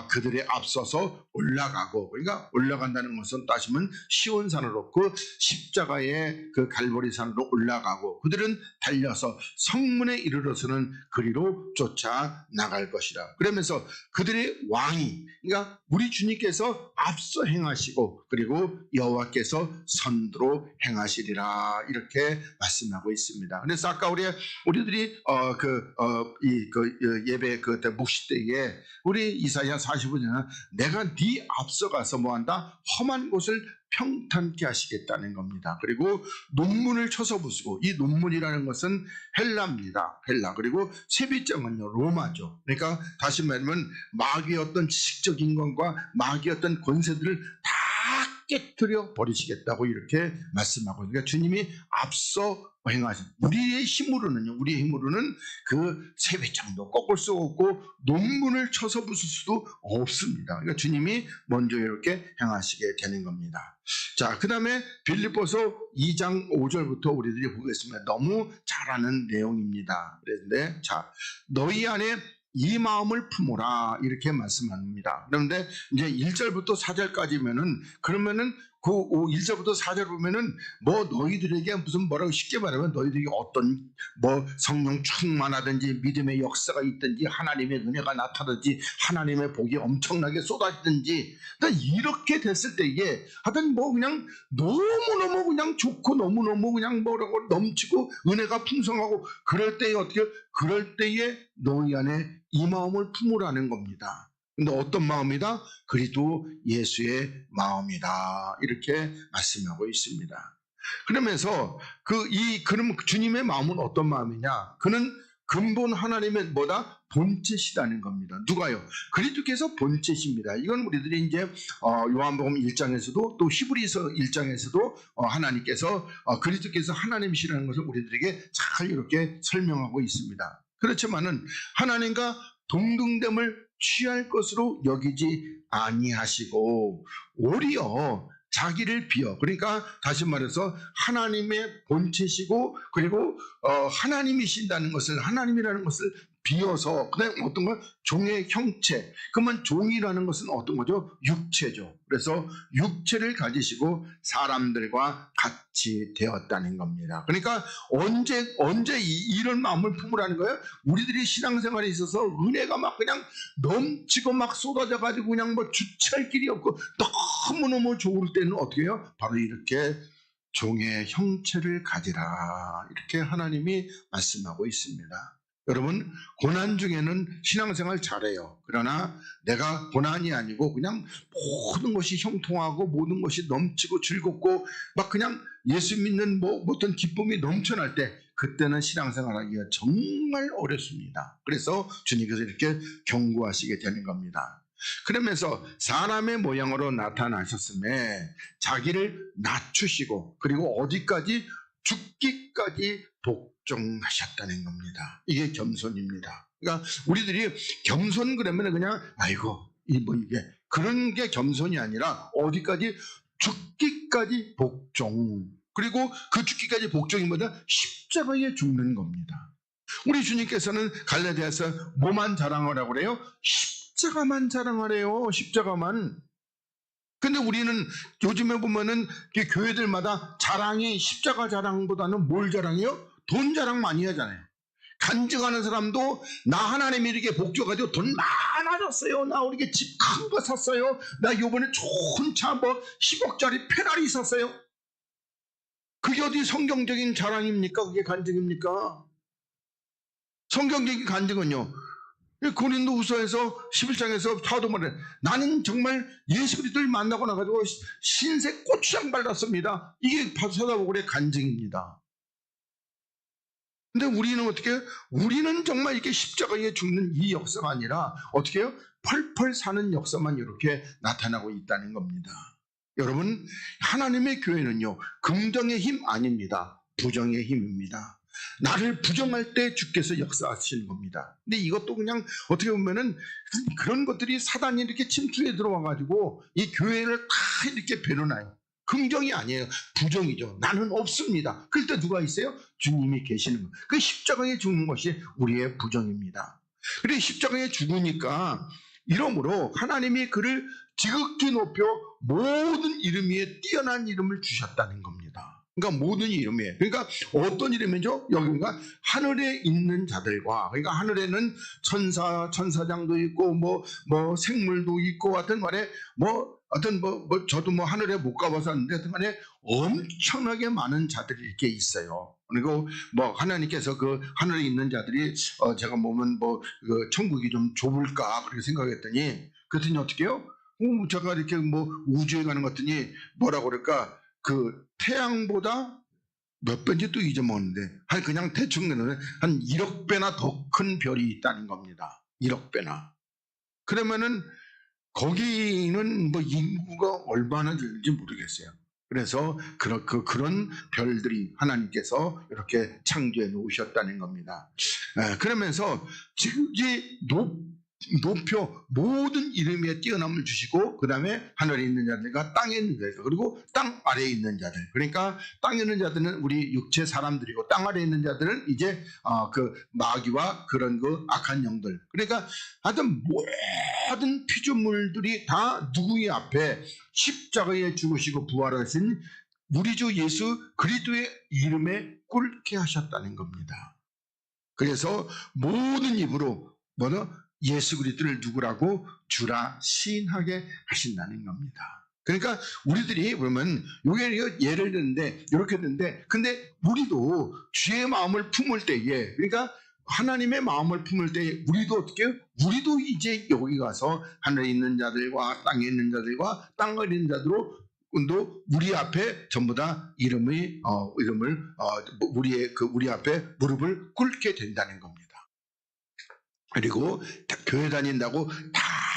그들의 앞서서 올라가고 그러니까 올라간다는 것은 따지면 시온산으로 그 십자가의 그 갈보리산으로 올라가고 그들은 달려서 성문에 이르러서는 그리로 쫓아 나갈 것이라. 그러면서 그들의 왕이 그러니까 우리 주님께서 앞서 행하시고 그리고 여호와께서 선도 영원토록 행하시리라 이렇게 말씀하고 있습니다. 그래서 아까 우리들이 예배 그때 묵시 때에 우리 이사야 45장은 내가 네 앞서가서 뭐한다? 험한 곳을 평탄케 하시겠다는 겁니다. 그리고 논문을 쳐서 부수고, 이 논문이라는 것은 헬라입니다. 헬라. 그리고 세비장은요 로마죠. 그러니까 다시 말하면 마귀의 어떤 지식적인 것과 마귀의 어떤 권세들을 다 깨뜨려 버리시겠다고 이렇게 말씀하고, 그러니까 주님이 앞서 행하신 우리의 힘으로는 그 세배장도 꺾을 수 없고 논문을 쳐서 부술 수도 없습니다. 그러니까 주님이 먼저 이렇게 행하시게 되는 겁니다. 자, 그 다음에 빌립보서 2장 5절부터 우리들이 보겠습니다. 너무 잘 아는 내용입니다. 그런데 자, 너희 안에 이 마음을 품어라 이렇게 말씀합니다. 그런데 이제 1절부터 4절까지면은 그러면은 그 1절부터 4절 보면은 뭐 너희들에게 무슨 뭐라고 쉽게 말하면 너희들에게 어떤 뭐 성령 충만하든지 믿음의 역사가 있든지 하나님의 은혜가 나타나든지 하나님의 복이 엄청나게 쏟아지든지 이렇게 됐을 때에 하여튼 뭐 그냥 너무너무 그냥 좋고 너무너무 그냥 뭐라고 넘치고 은혜가 풍성하고 그럴 때에 그럴 때에 너희 안에 이 마음을 품으라는 겁니다. 근데 어떤 마음이다? 그리스도 예수의 마음이다. 이렇게 말씀하고 있습니다. 그러면서 그럼 주님의 마음은 어떤 마음이냐? 그는 근본 하나님의 뭐다? 본체시다는 겁니다. 누가요? 그리스도께서 본체십니다. 이건 우리들이 이제 요한복음 1장에서도 또 히브리서 1장에서도 하나님께서 그리스도께서 하나님이시라는 것을 우리들에게 잘 이렇게 설명하고 있습니다. 그렇지만은 하나님과 동등됨을 취할 것으로 여기지 아니하시고 오히려 자기를 비어, 그러니까 다시 말해서 하나님의 본체시고 그리고 하나님이신다는 것을, 하나님이라는 것을 비어서 그다음에 어떤 걸 종의 형체, 그러면 종이라는 것은 어떤 거죠? 육체죠. 그래서 육체를 가지시고 사람들과 같이 되었다는 겁니다. 그러니까 언제 이런 마음을 품으라는 거예요? 우리들이 신앙생활에 있어서 은혜가 막 그냥 넘치고 막 쏟아져 가지고 그냥 뭐 주체할 길이 없고 너무너무 좋을 때는 어떻게 해요? 바로 이렇게 종의 형체를 가지라 이렇게 하나님이 말씀하고 있습니다. 여러분, 고난 중에는 신앙생활 잘해요. 그러나 내가 고난이 아니고 그냥 모든 것이 형통하고 모든 것이 넘치고 즐겁고 막 그냥 예수 믿는 어떤 기쁨이 넘쳐날 때, 그때는 신앙생활하기가 정말 어렵습니다. 그래서 주님께서 이렇게 경고하시게 되는 겁니다. 그러면서 사람의 모양으로 나타나셨음에 자기를 낮추시고 그리고 어디까지? 죽기까지 복종하셨다는 겁니다. 이게 겸손입니다. 그러니까 우리들이 겸손 그러면 그냥 아이고 이게 그런 게 겸손이 아니라 어디까지? 죽기까지 복종. 그리고 그 죽기까지 복종이 뭐냐? 십자가에 죽는 겁니다. 우리 주님께서는 갈라디아서 뭐만 자랑하라고 그래요? 십자가만 자랑하래요. 십자가만. 근데 우리는 요즘에 보면은 교회들마다 자랑이 십자가 자랑보다는 뭘 자랑해요? 돈 자랑 많이 하잖아요. 간증하는 사람도 나 하나님이 이렇게 복주가지고 돈 많아졌어요. 나 이렇게 집 큰 거 샀어요. 나 요번에 좋은 차 뭐 10억짜리 페라리 샀어요. 그게 어디 성경적인 자랑입니까? 그게 간증입니까? 성경적인 간증은요, 고린도후서에서 11장에서 사도 말해, 나는 정말 예수 그리스도를 만나고 나가지고 신세 고추장 발랐습니다. 이게 사도바울의 간증입니다. 근데 우리는 어떻게 해요? 우리는 정말 이렇게 십자가에 죽는 이 역사가 아니라 어떻게 해요? 펄펄 사는 역사만 이렇게 나타나고 있다는 겁니다. 여러분, 하나님의 교회는요, 긍정의 힘 아닙니다. 부정의 힘입니다. 나를 부정할 때 주께서 역사하시는 겁니다. 근데 이것도 그냥 어떻게 보면은 그런 것들이 사단이 이렇게 침투해 들어와가지고 이 교회를 다 이렇게 배려놔요. 긍정이 아니에요. 부정이죠. 나는 없습니다. 그럴 때 누가 있어요? 주님이 계시는 거예요. 그 십자가에 죽는 것이 우리의 부정입니다. 그래 십자가에 죽으니까 이러므로 하나님이 그를 지극히 높여 모든 이름 위에 뛰어난 이름을 주셨다는 겁니다. 그러니까 모든 이름이에요. 그러니까 어떤 이름이죠? 여기가 하늘에 있는 자들과, 그러니까 하늘에는 천사장도 있고 뭐 생물도 있고 하여튼 말에 뭐 하여튼 저도 하늘에 못 가봐서 하는데 하여튼 간에 엄청나게 많은 자들이 이렇게 있어요. 그리고 하나님께서 그 하늘에 있는 자들이 제가 보면 그 천국이 좀 좁을까 그렇게 생각했더니 그랬더니 어떻게 해요? 제가 이렇게 우주에 가는 것 같더니 뭐라 그럴까 그 태양보다 몇 배인지 또 잊어먹었는데 그냥 대충 내는 한 1억 배나 더 큰 별이 있다는 겁니다. 1억 배나. 그러면은 거기는 인구가 얼마나 되는지 모르겠어요. 그래서 그런 별들이 하나님께서 이렇게 창조해 놓으셨다는 겁니다. 그러면서 지금 이 높여 모든 이름에 뛰어남을 주시고 그 다음에 하늘에 있는 자들과 땅에 있는 자들 그리고 땅 아래에 있는 자들 그러니까 땅에 있는 자들은 우리 육체 사람들이고 땅 아래에 있는 자들은 이제 그 마귀와 그런 그 악한 영들 그러니까 하여튼 모든 피조물들이 다 누구의 앞에 십자가에 죽으시고 부활하신 우리 주 예수 그리스도의 이름에 꿇게 하셨다는 겁니다. 그래서 모든 입으로 예수 그리스도를 누구라고 주라 시인하게 하신다는 겁니다. 그러니까 우리들이 그러면 요게 예를 드는데 이렇게 되는데 근데 우리도 주의 마음을 품을 때에 그러니까 하나님의 마음을 품을 때 우리도 어떻게 해요? 우리도 이제 여기 가서 하늘에 있는 자들과 땅에 있는 자들과 땅에 있는 자들로 우리 앞에 전부 다 이름을 우리 앞에 무릎을 꿇게 된다는 겁니다. 그리고 교회 다닌다고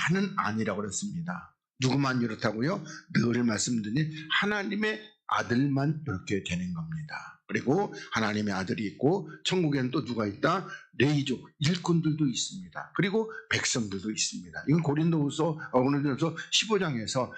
다는 아니라고 그랬습니다. 누구만 이렇다고요? 늘 말씀드린 하나님의 아들만 이렇게 되는 겁니다. 그리고 하나님의 아들이 있고 천국에는 또 누가 있다? 레이족 일꾼들도 있습니다. 그리고 백성들도 있습니다. 이건 고린도후서 15장에서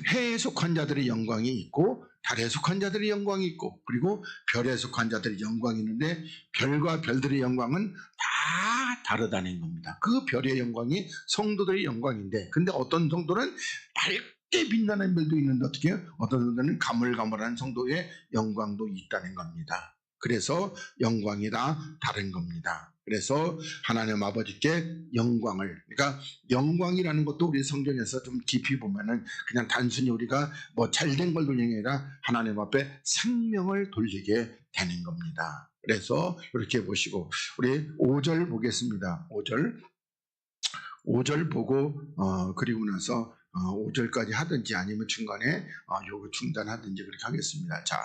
해에 속한 자들의 영광이 있고 달에 속한 자들의 영광이 있고 그리고 별에 속한 자들의 영광이 있는데 별과 별들의 영광은 다 다르다는 겁니다. 그 별의 영광이 성도들의 영광인데 근데 어떤 성도는 밝게 빛나는 별도 있는데 어떻게 해요? 어떤 성도는 가물가물한 성도의 영광도 있다는 겁니다. 그래서 영광이 다 다른 겁니다. 그래서 하나님 아버지께 영광을 그러니까 영광이라는 것도 우리 성경에서 좀 깊이 보면은 그냥 단순히 우리가 잘된 걸 돌리는 게 아니라 하나님 앞에 생명을 돌리게 되는 겁니다. 그래서 이렇게 보시고 우리 5절 보겠습니다. 5절 보고 그리고 나서 5절까지 하든지 아니면 중간에 요거 중단하든지 그렇게 하겠습니다. 자,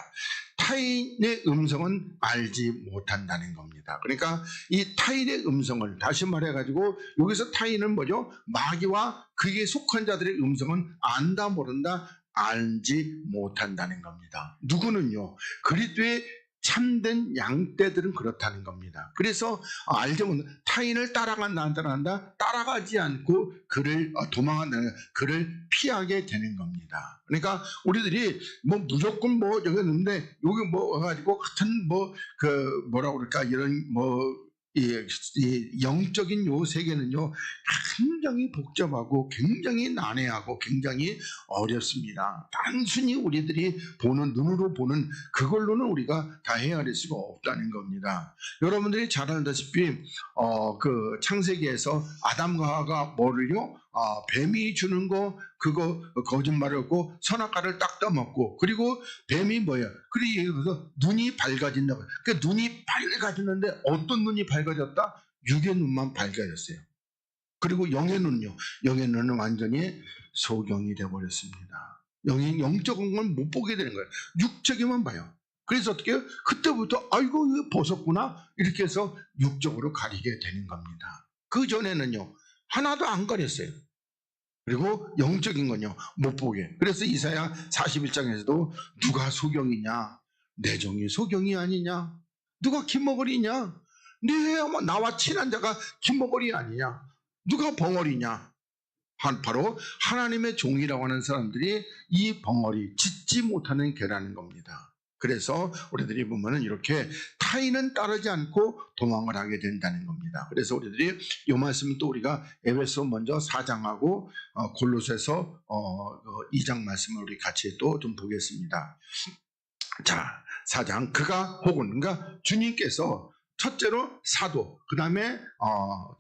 타인의 음성은 알지 못한다는 겁니다. 그러니까 이 타인의 음성을 다시 말해가지고 여기서 타인은 뭐죠? 마귀와 그에 속한 자들의 음성은 안다 모른다 알지 못한다는 겁니다. 누구는요? 그리스도의 참된 양떼들은 그렇다는 겁니다. 그래서 알지 못한 타인을 따라간다 따라가지 않고 그를 도망한다 그를 피하게 되는 겁니다. 그러니까 우리들이 무조건 여기 있는데 여기 가지고 같은 뭐라 그럴까 이런 이 영적인 요 세계는요 굉장히 복잡하고 굉장히 난해하고 굉장히 어렵습니다. 단순히 우리들이 눈으로 보는 그걸로는 우리가 다 헤아릴 수가 없다는 겁니다. 여러분들이 잘 알다시피 그 창세기에서 아담과 하와가 뭐를요? 뱀이 주는 거 그거 거짓말을 했고 선악과를 딱 따먹고 그리고 뱀이 뭐예요? 그래서 눈이 밝아진다고. 그러니까 눈이 밝아졌는데 어떤 눈이 밝아졌다? 육의 눈만 밝아졌어요. 그리고 영의 눈은요? 영의 눈은 완전히 소경이 되어버렸습니다. 영적인 건 못 보게 되는 거예요. 육적이만 봐요. 그래서 어떻게 해요? 그때부터 아이고 이거 벗었구나 이렇게 해서 육적으로 가리게 되는 겁니다. 그 전에는요 하나도 안 가렸어요. 그리고 영적인 건요 못 보게. 그래서 이사야 41장에서도 누가 소경이냐? 내 종이 소경이 아니냐? 누가 기머거리냐? 나와 친한 자가 기머거리 아니냐? 누가 벙어리냐? 바로 하나님의 종이라고 하는 사람들이 이 벙어리 짖지 못하는 개라는 겁니다. 그래서 우리들이 보면은 이렇게 타인은 따르지 않고 도망을 하게 된다는 겁니다. 그래서 우리들이 이 말씀은 또 우리가 에베소 먼저 4장하고 골로새서 2장 말씀을 우리 같이 또 좀 보겠습니다. 자, 4장 그가 혹은 그러니까 주님께서 첫째로 사도, 그 다음에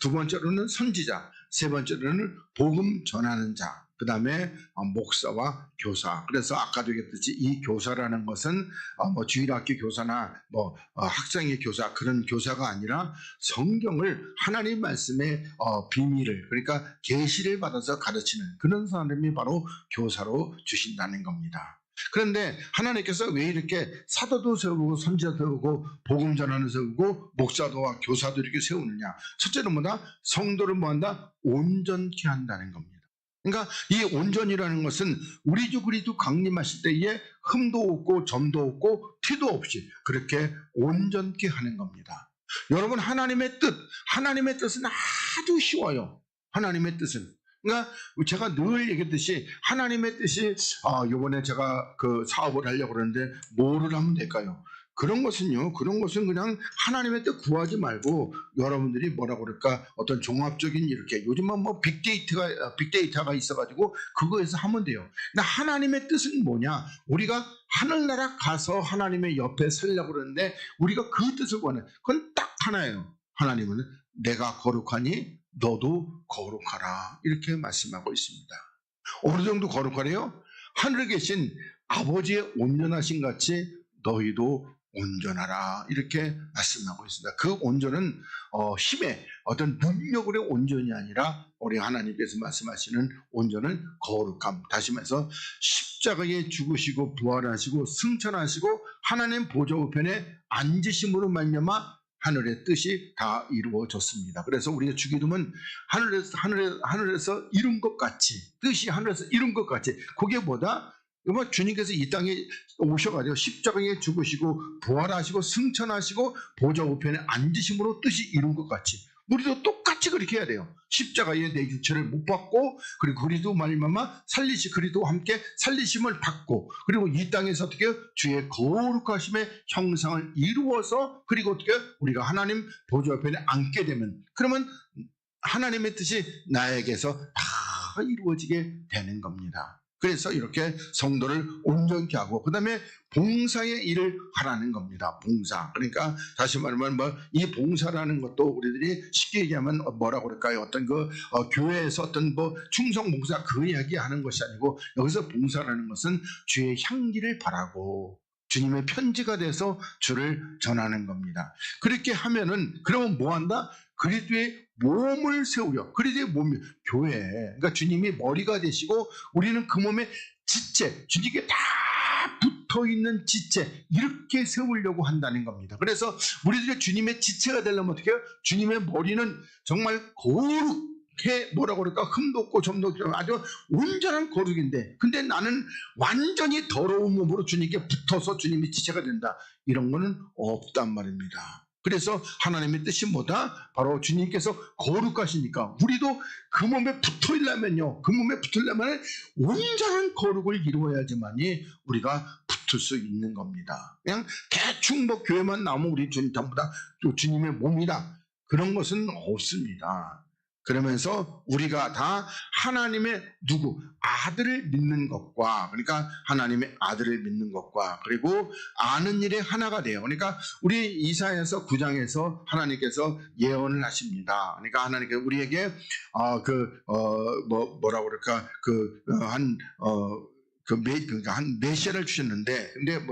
두 번째로는 선지자, 세 번째로는 복음 전하는 자, 그 다음에 목사와 교사. 그래서 아까도 얘기했듯이 이 교사라는 것은 뭐 주일학교 교사나 뭐 학생의 교사, 그런 교사가 아니라 성경을 하나님 말씀의 비밀을, 그러니까 계시를 받아서 가르치는 그런 사람이 바로 교사로 주신다는 겁니다. 그런데 하나님께서 왜 이렇게 사도도 세우고 선지자도 세우고 복음 전하는 세우고 목사도와 교사도 이렇게 세우느냐? 첫째는 뭐다? 성도를 뭐한다? 온전케 한다는 겁니다. 그러니까 이 온전이라는 것은 우리 주 그리스도 강림하실 때에 흠도 없고 점도 없고 티도 없이 그렇게 온전케 하는 겁니다. 여러분, 하나님의 뜻은 아주 쉬워요. 하나님의 뜻은. 그러니까 제가 늘 얘기했듯이 하나님의 뜻이 이번에 제가 그 사업을 하려고 그러는데 뭐를 하면 될까요? 그런 것은 그냥 하나님의 뜻 구하지 말고 여러분들이 뭐라고 그럴까, 어떤 종합적인 이렇게 요즘은 뭐 빅데이터가 있어가지고 그거에서 하면 돼요. 근데 하나님의 뜻은 뭐냐? 우리가 하늘나라 가서 하나님의 옆에 서려고 그러는데 우리가 그 뜻을 구하는, 그건 딱 하나예요. 하나님은 내가 거룩하니 너도 거룩하라, 이렇게 말씀하고 있습니다. 어느 정도 거룩하래요? 하늘에 계신 아버지의 온전하신 같이 너희도 온전하라, 이렇게 말씀하고 있습니다. 그 온전은 힘의 어떤 능력으로의 온전이 아니라 우리 하나님께서 말씀하시는 온전은 거룩함. 다시 말해서 십자가에 죽으시고 부활하시고 승천하시고 하나님 보좌 우편에 앉으심으로 말미암아 하늘의 뜻이 다 이루어졌습니다. 그래서 우리가 주기도문 하늘에서 이룬 것 같이, 뜻이 하늘에서 이룬 것 같이, 그게 뭐다? 주님께서 이 땅에 오셔가지고 십자가에 죽으시고 부활하시고 승천하시고 보좌 우편에 앉으심으로 뜻이 이룬 것 같이 우리도 똑같이 그렇게 해야 돼요. 십자가에 내 육체를 못 받고, 그리고 그리스도 말미암아 그리스도와 함께 살리심을 받고, 그리고 이 땅에서 어떻게 주의 거룩하심의 형상을 이루어서, 그리고 어떻게 우리가 하나님 보좌 우편에 앉게 되면, 그러면 하나님의 뜻이 나에게서 다 이루어지게 되는 겁니다. 그래서 이렇게 성도를 온전케 하고, 그 다음에 봉사의 일을 하라는 겁니다. 봉사. 그러니까 다시 말하면 이 봉사라는 것도 우리들이 쉽게 얘기하면 뭐라고 그럴까요? 어떤 교회에서 어떤 충성 봉사 그 이야기 하는 것이 아니고, 여기서 봉사라는 것은 주의 향기를 바라고 주님의 편지가 돼서 주를 전하는 겁니다. 그렇게 하면은, 그러면 뭐 한다? 그리스도의 몸을 세우려. 그리스도의 몸이 교회. 그러니까 주님이 머리가 되시고 우리는 그 몸의 지체, 주님께 다 붙어있는 지체, 이렇게 세우려고 한다는 겁니다. 그래서 우리들이 주님의 지체가 되려면 어떻게 해요? 주님의 머리는 정말 거룩해, 뭐라고 그럴까, 흠도 없고 점도 없고 아주 온전한 거룩인데, 근데 나는 완전히 더러운 몸으로 주님께 붙어서 주님의 지체가 된다, 이런 거는 없단 말입니다. 그래서 하나님의 뜻이 뭐다? 바로 주님께서 거룩하시니까 우리도 그 몸에 붙으려면요, 그 몸에 붙으려면 온전한 거룩을 이루어야지만이 우리가 붙을 수 있는 겁니다. 그냥 대충 교회만 나오면 우리 주님 전부 다 주님의 몸이다, 그런 것은 없습니다. 그러면서 우리가 다 하나님의 아들을 믿는 것과, 그러니까 하나님의 아들을 믿는 것과, 그리고 아는 일에 하나가 돼요. 그러니까 우리 이사야서 9장에서 하나님께서 예언을 하십니다. 그러니까 하나님께서 우리에게 뭐라고 그럴까, 한 메시아를 주셨는데, 근데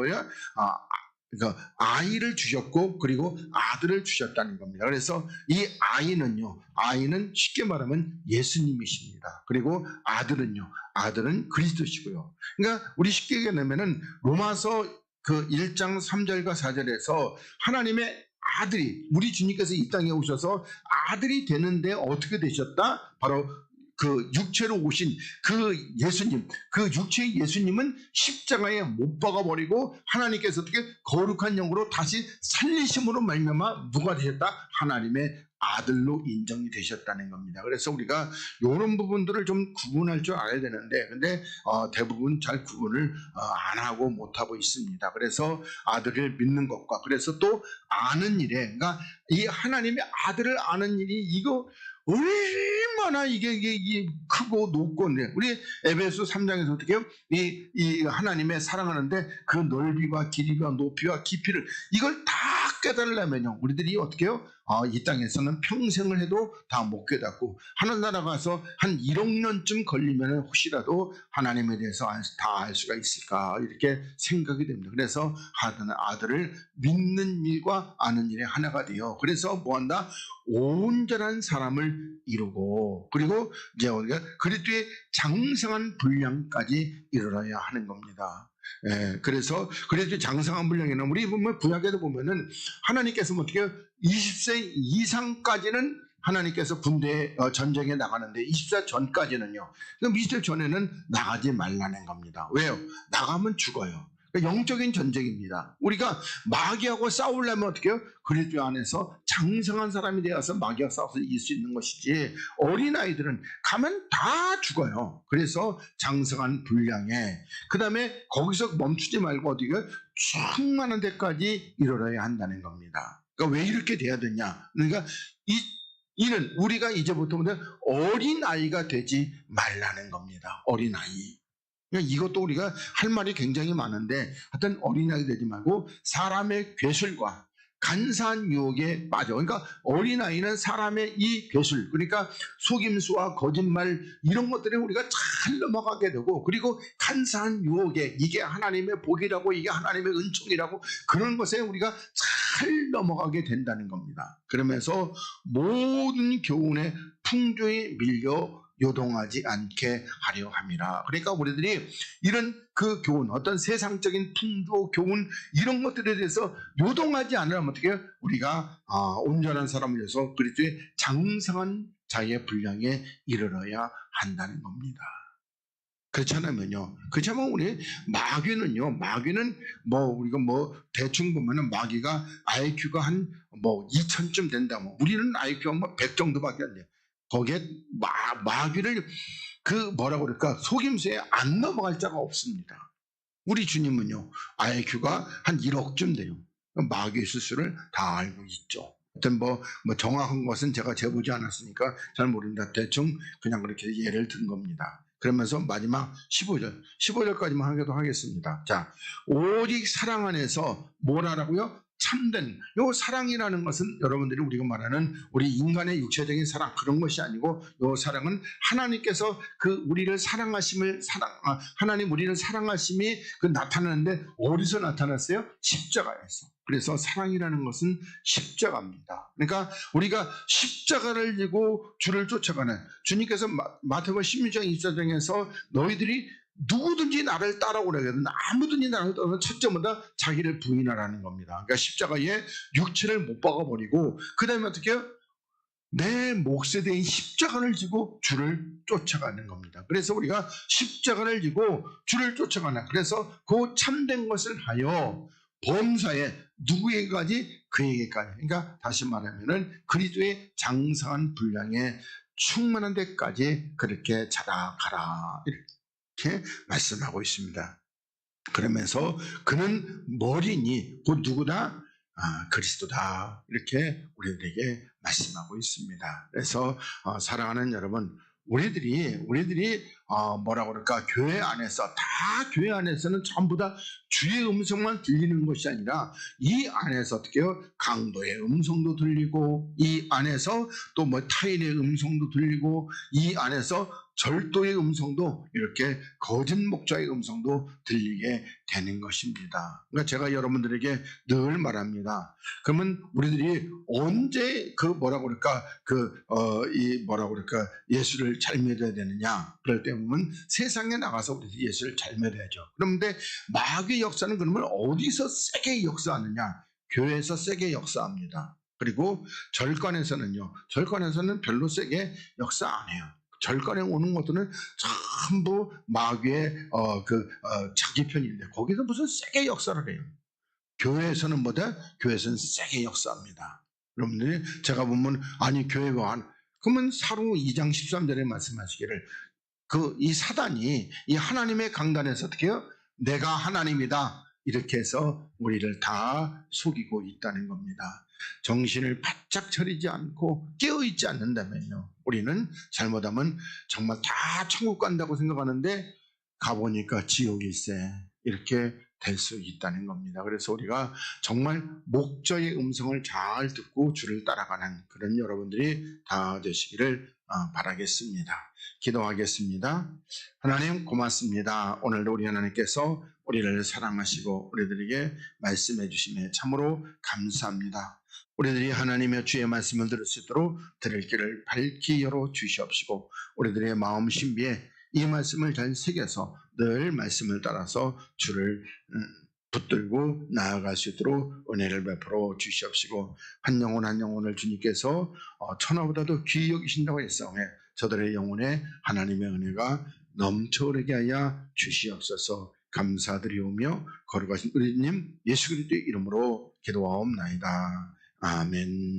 그러니까 아이를 주셨고, 그리고 아들을 주셨다는 겁니다. 그래서 이 아이는 쉽게 말하면 예수님이십니다. 그리고 아들은 그리스도시고요. 그러니까 우리 쉽게 얘기하면은 로마서 1장 3절과 4절에서 하나님의 아들이, 우리 주님께서 이 땅에 오셔서 아들이 되는데 어떻게 되셨다? 바로 그 육체로 오신 그 예수님, 그 육체의 예수님은 십자가에 못 박아버리고 하나님께서 어떻게 거룩한 영으로 다시 살리심으로 말미암아 누가 되셨다? 하나님의 아들로 인정이 되셨다는 겁니다. 그래서 우리가 이런 부분들을 좀 구분할 줄 알아야 되는데, 근데 대부분 잘 구분을 안 하고 못 하고 있습니다. 그래서 아들을 믿는 것과, 그래서 또 아는 일에, 그러니까 이 하나님의 아들을 아는 일이, 이거 얼마나 이게 크고 높고, 우리 에베소 3장에서 어떻게 해요? 이 하나님의 사랑하는데 그 넓이와 길이와 높이와 깊이를, 이걸 다 깨달으려면요, 우리들이 어떻게 해요? 이 땅에서는 평생을 해도 다 못 깨닫고, 하늘 나라 가서 한 1억 년쯤 걸리면 혹시라도 하나님에 대해서 다 알 수가 있을까, 이렇게 생각이 됩니다. 그래서 아들을 믿는 일과 아는 일의 하나가 돼요. 그래서 뭐한다? 온전한 사람을 이루고, 그리고 이제 우리가 그리스도의 장성한 분량까지 이르러야 하는 겁니다. 그래서 장성한 분량에는 우리 보면 구약에도 보면은 하나님께서 어떻게 20세 이상까지는 하나님께서 전쟁에 나가는데 20세 전까지는요. 그럼 20세 전에는 나가지 말라는 겁니다. 왜요? 나가면 죽어요. 영적인 전쟁입니다. 우리가 마귀하고 싸우려면 어떻게 해요? 그리스도 안에서 장성한 사람이 되어서 마귀하고 싸워서 이길 수 있는 것이지, 어린아이들은 가면 다 죽어요. 그래서 장성한 분량에, 그 다음에 거기서 멈추지 말고 어디가 충만한 데까지 이르러야 한다는 겁니다. 그러니까 왜 이렇게 돼야 되냐? 그러니까 이는 우리가 이제부터 어린아이가 되지 말라는 겁니다. 어린아이. 그러니까 이것도 우리가 할 말이 굉장히 많은데, 하여튼 어린아이 되지 말고 사람의 괴술과 간사한 유혹에 빠져. 그러니까 어린아이는 사람의 이 괴술, 그러니까 속임수와 거짓말, 이런 것들에 우리가 잘 넘어가게 되고, 그리고 간사한 유혹에, 이게 하나님의 복이라고, 이게 하나님의 은총이라고, 그런 것에 우리가 잘 넘어가게 된다는 겁니다. 그러면서 모든 교훈에 풍조에 밀려 요동하지 않게 하려 함이라. 그러니까 우리들이 이런 그 교훈, 어떤 세상적인 풍조, 교훈, 이런 것들에 대해서 요동하지 않으면 어떻게 해요? 우리가 온전한 사람을 위해서 그리스도의 장성한 자의 분량에 이르러야 한다는 겁니다. 그렇지 않으면요, 우리 마귀는 우리가 대충 보면은 마귀가 IQ가 한 2000쯤 된다면, 우리는 IQ가 100 정도밖에 안 돼요. 거기에 마귀를 속임수에 안 넘어갈 자가 없습니다. 우리 주님은요, IQ가 한 1억쯤 돼요. 마귀의 수술을 다 알고 있죠. 하여튼 정확한 것은 제가 재보지 않았으니까 잘 모릅니다. 대충 그냥 그렇게 예를 든 겁니다. 그러면서 마지막 15절까지만 하기도 하겠습니다. 자, 오직 사랑 안에서 뭘 하라고요? 참된 요 사랑이라는 것은 여러분들이 우리가 말하는 우리 인간의 육체적인 사랑, 그런 것이 아니고, 요 사랑은 하나님께서 우리를 하나님 우리를 사랑하심이 나타나는데, 어디서 나타났어요? 십자가에서. 그래서 사랑이라는 것은 십자가입니다. 그러니까 우리가 십자가를 지고 주를 쫓아가는, 주님께서 마태복음 16장 24장에서 너희들이 누구든지 나를 따라오려거든 아무든지 나를 따라오면 첫째보다 자기를 부인하라는 겁니다. 그러니까 십자가에 육체를 못 박아버리고, 그 다음에 어떻게 해요? 내 몫에 대한 십자가를 지고 주를 쫓아가는 겁니다. 그래서 우리가 십자가를 지고 주를 쫓아가나, 그래서 그 참된 것을 하여 범사에 누구에게까지? 그에게까지. 그러니까 다시 말하면은 그리스도의 장성한 분량에 충만한 데까지 그렇게 자라가라, 이렇게 말씀하고 있습니다. 그러면서 그는 머리니 곧 누구다? 그리스도다, 이렇게 우리들에게 말씀하고 있습니다. 그래서 사랑하는 여러분, 우리들이 교회 안에서는 전부 다 주의 음성만 들리는 것이 아니라, 이 안에서 어떻게 해요? 강도의 음성도 들리고, 이 안에서 또 타인의 음성도 들리고, 이 안에서 절도의 음성도, 이렇게 거짓 목자의 음성도 들리게 되는 것입니다. 그러니까 제가 여러분들에게 늘 말합니다. 그러면 우리들이 언제 예수를 잘 믿어야 되느냐? 그럴 때 보면 세상에 나가서 우리 예수를 잘 믿어야죠. 그런데 마귀의 역사는 그러면 어디서 세게 역사하느냐? 교회에서 세게 역사합니다. 그리고 절간에서는 별로 세게 역사 안 해요. 절간에 오는 것들은 전부 마귀의 자기 편인데, 거기서 무슨 세게 역사를 해요. 교회에서는 교회에서는 세게 역사합니다. 여러분들이 제가 보면, 그러면 사로 2장 13절에 말씀하시기를, 이 사단이 이 하나님의 강단에서 어떻게 해요? 내가 하나님이다, 이렇게 해서 우리를 다 속이고 있다는 겁니다. 정신을 바짝 차리지 않고 깨어있지 않는다면요, 우리는 잘못하면 정말 다 천국 간다고 생각하는데 가보니까 지옥일세, 이렇게 될 수 있다는 겁니다. 그래서 우리가 정말 목자의 음성을 잘 듣고 주를 따라가는 그런 여러분들이 다 되시기를 바라겠습니다. 기도하겠습니다. 하나님 고맙습니다. 오늘도 우리 하나님께서 우리를 사랑하시고 우리들에게 말씀해 주심에 참으로 감사합니다. 우리들이 하나님의 주의 말씀을 들을 수 있도록 들을 길을 밝히 열어 주시옵시고 우리들의 마음 신비에 이 말씀을 잘 새겨서 늘 말씀을 따라서 주를 붙들고 나아갈 수 있도록 은혜를 베풀어 주시옵시고 한 영혼 한 영혼을 주님께서 천하보다도 귀히 여기신다고 했사오매 저들의 영혼에 하나님의 은혜가 넘쳐 흐르게 하여 주시옵소서. 감사드리오며 거룩하신 우리 주님 예수 그리스도의 이름으로 기도하옵나이다. 아멘.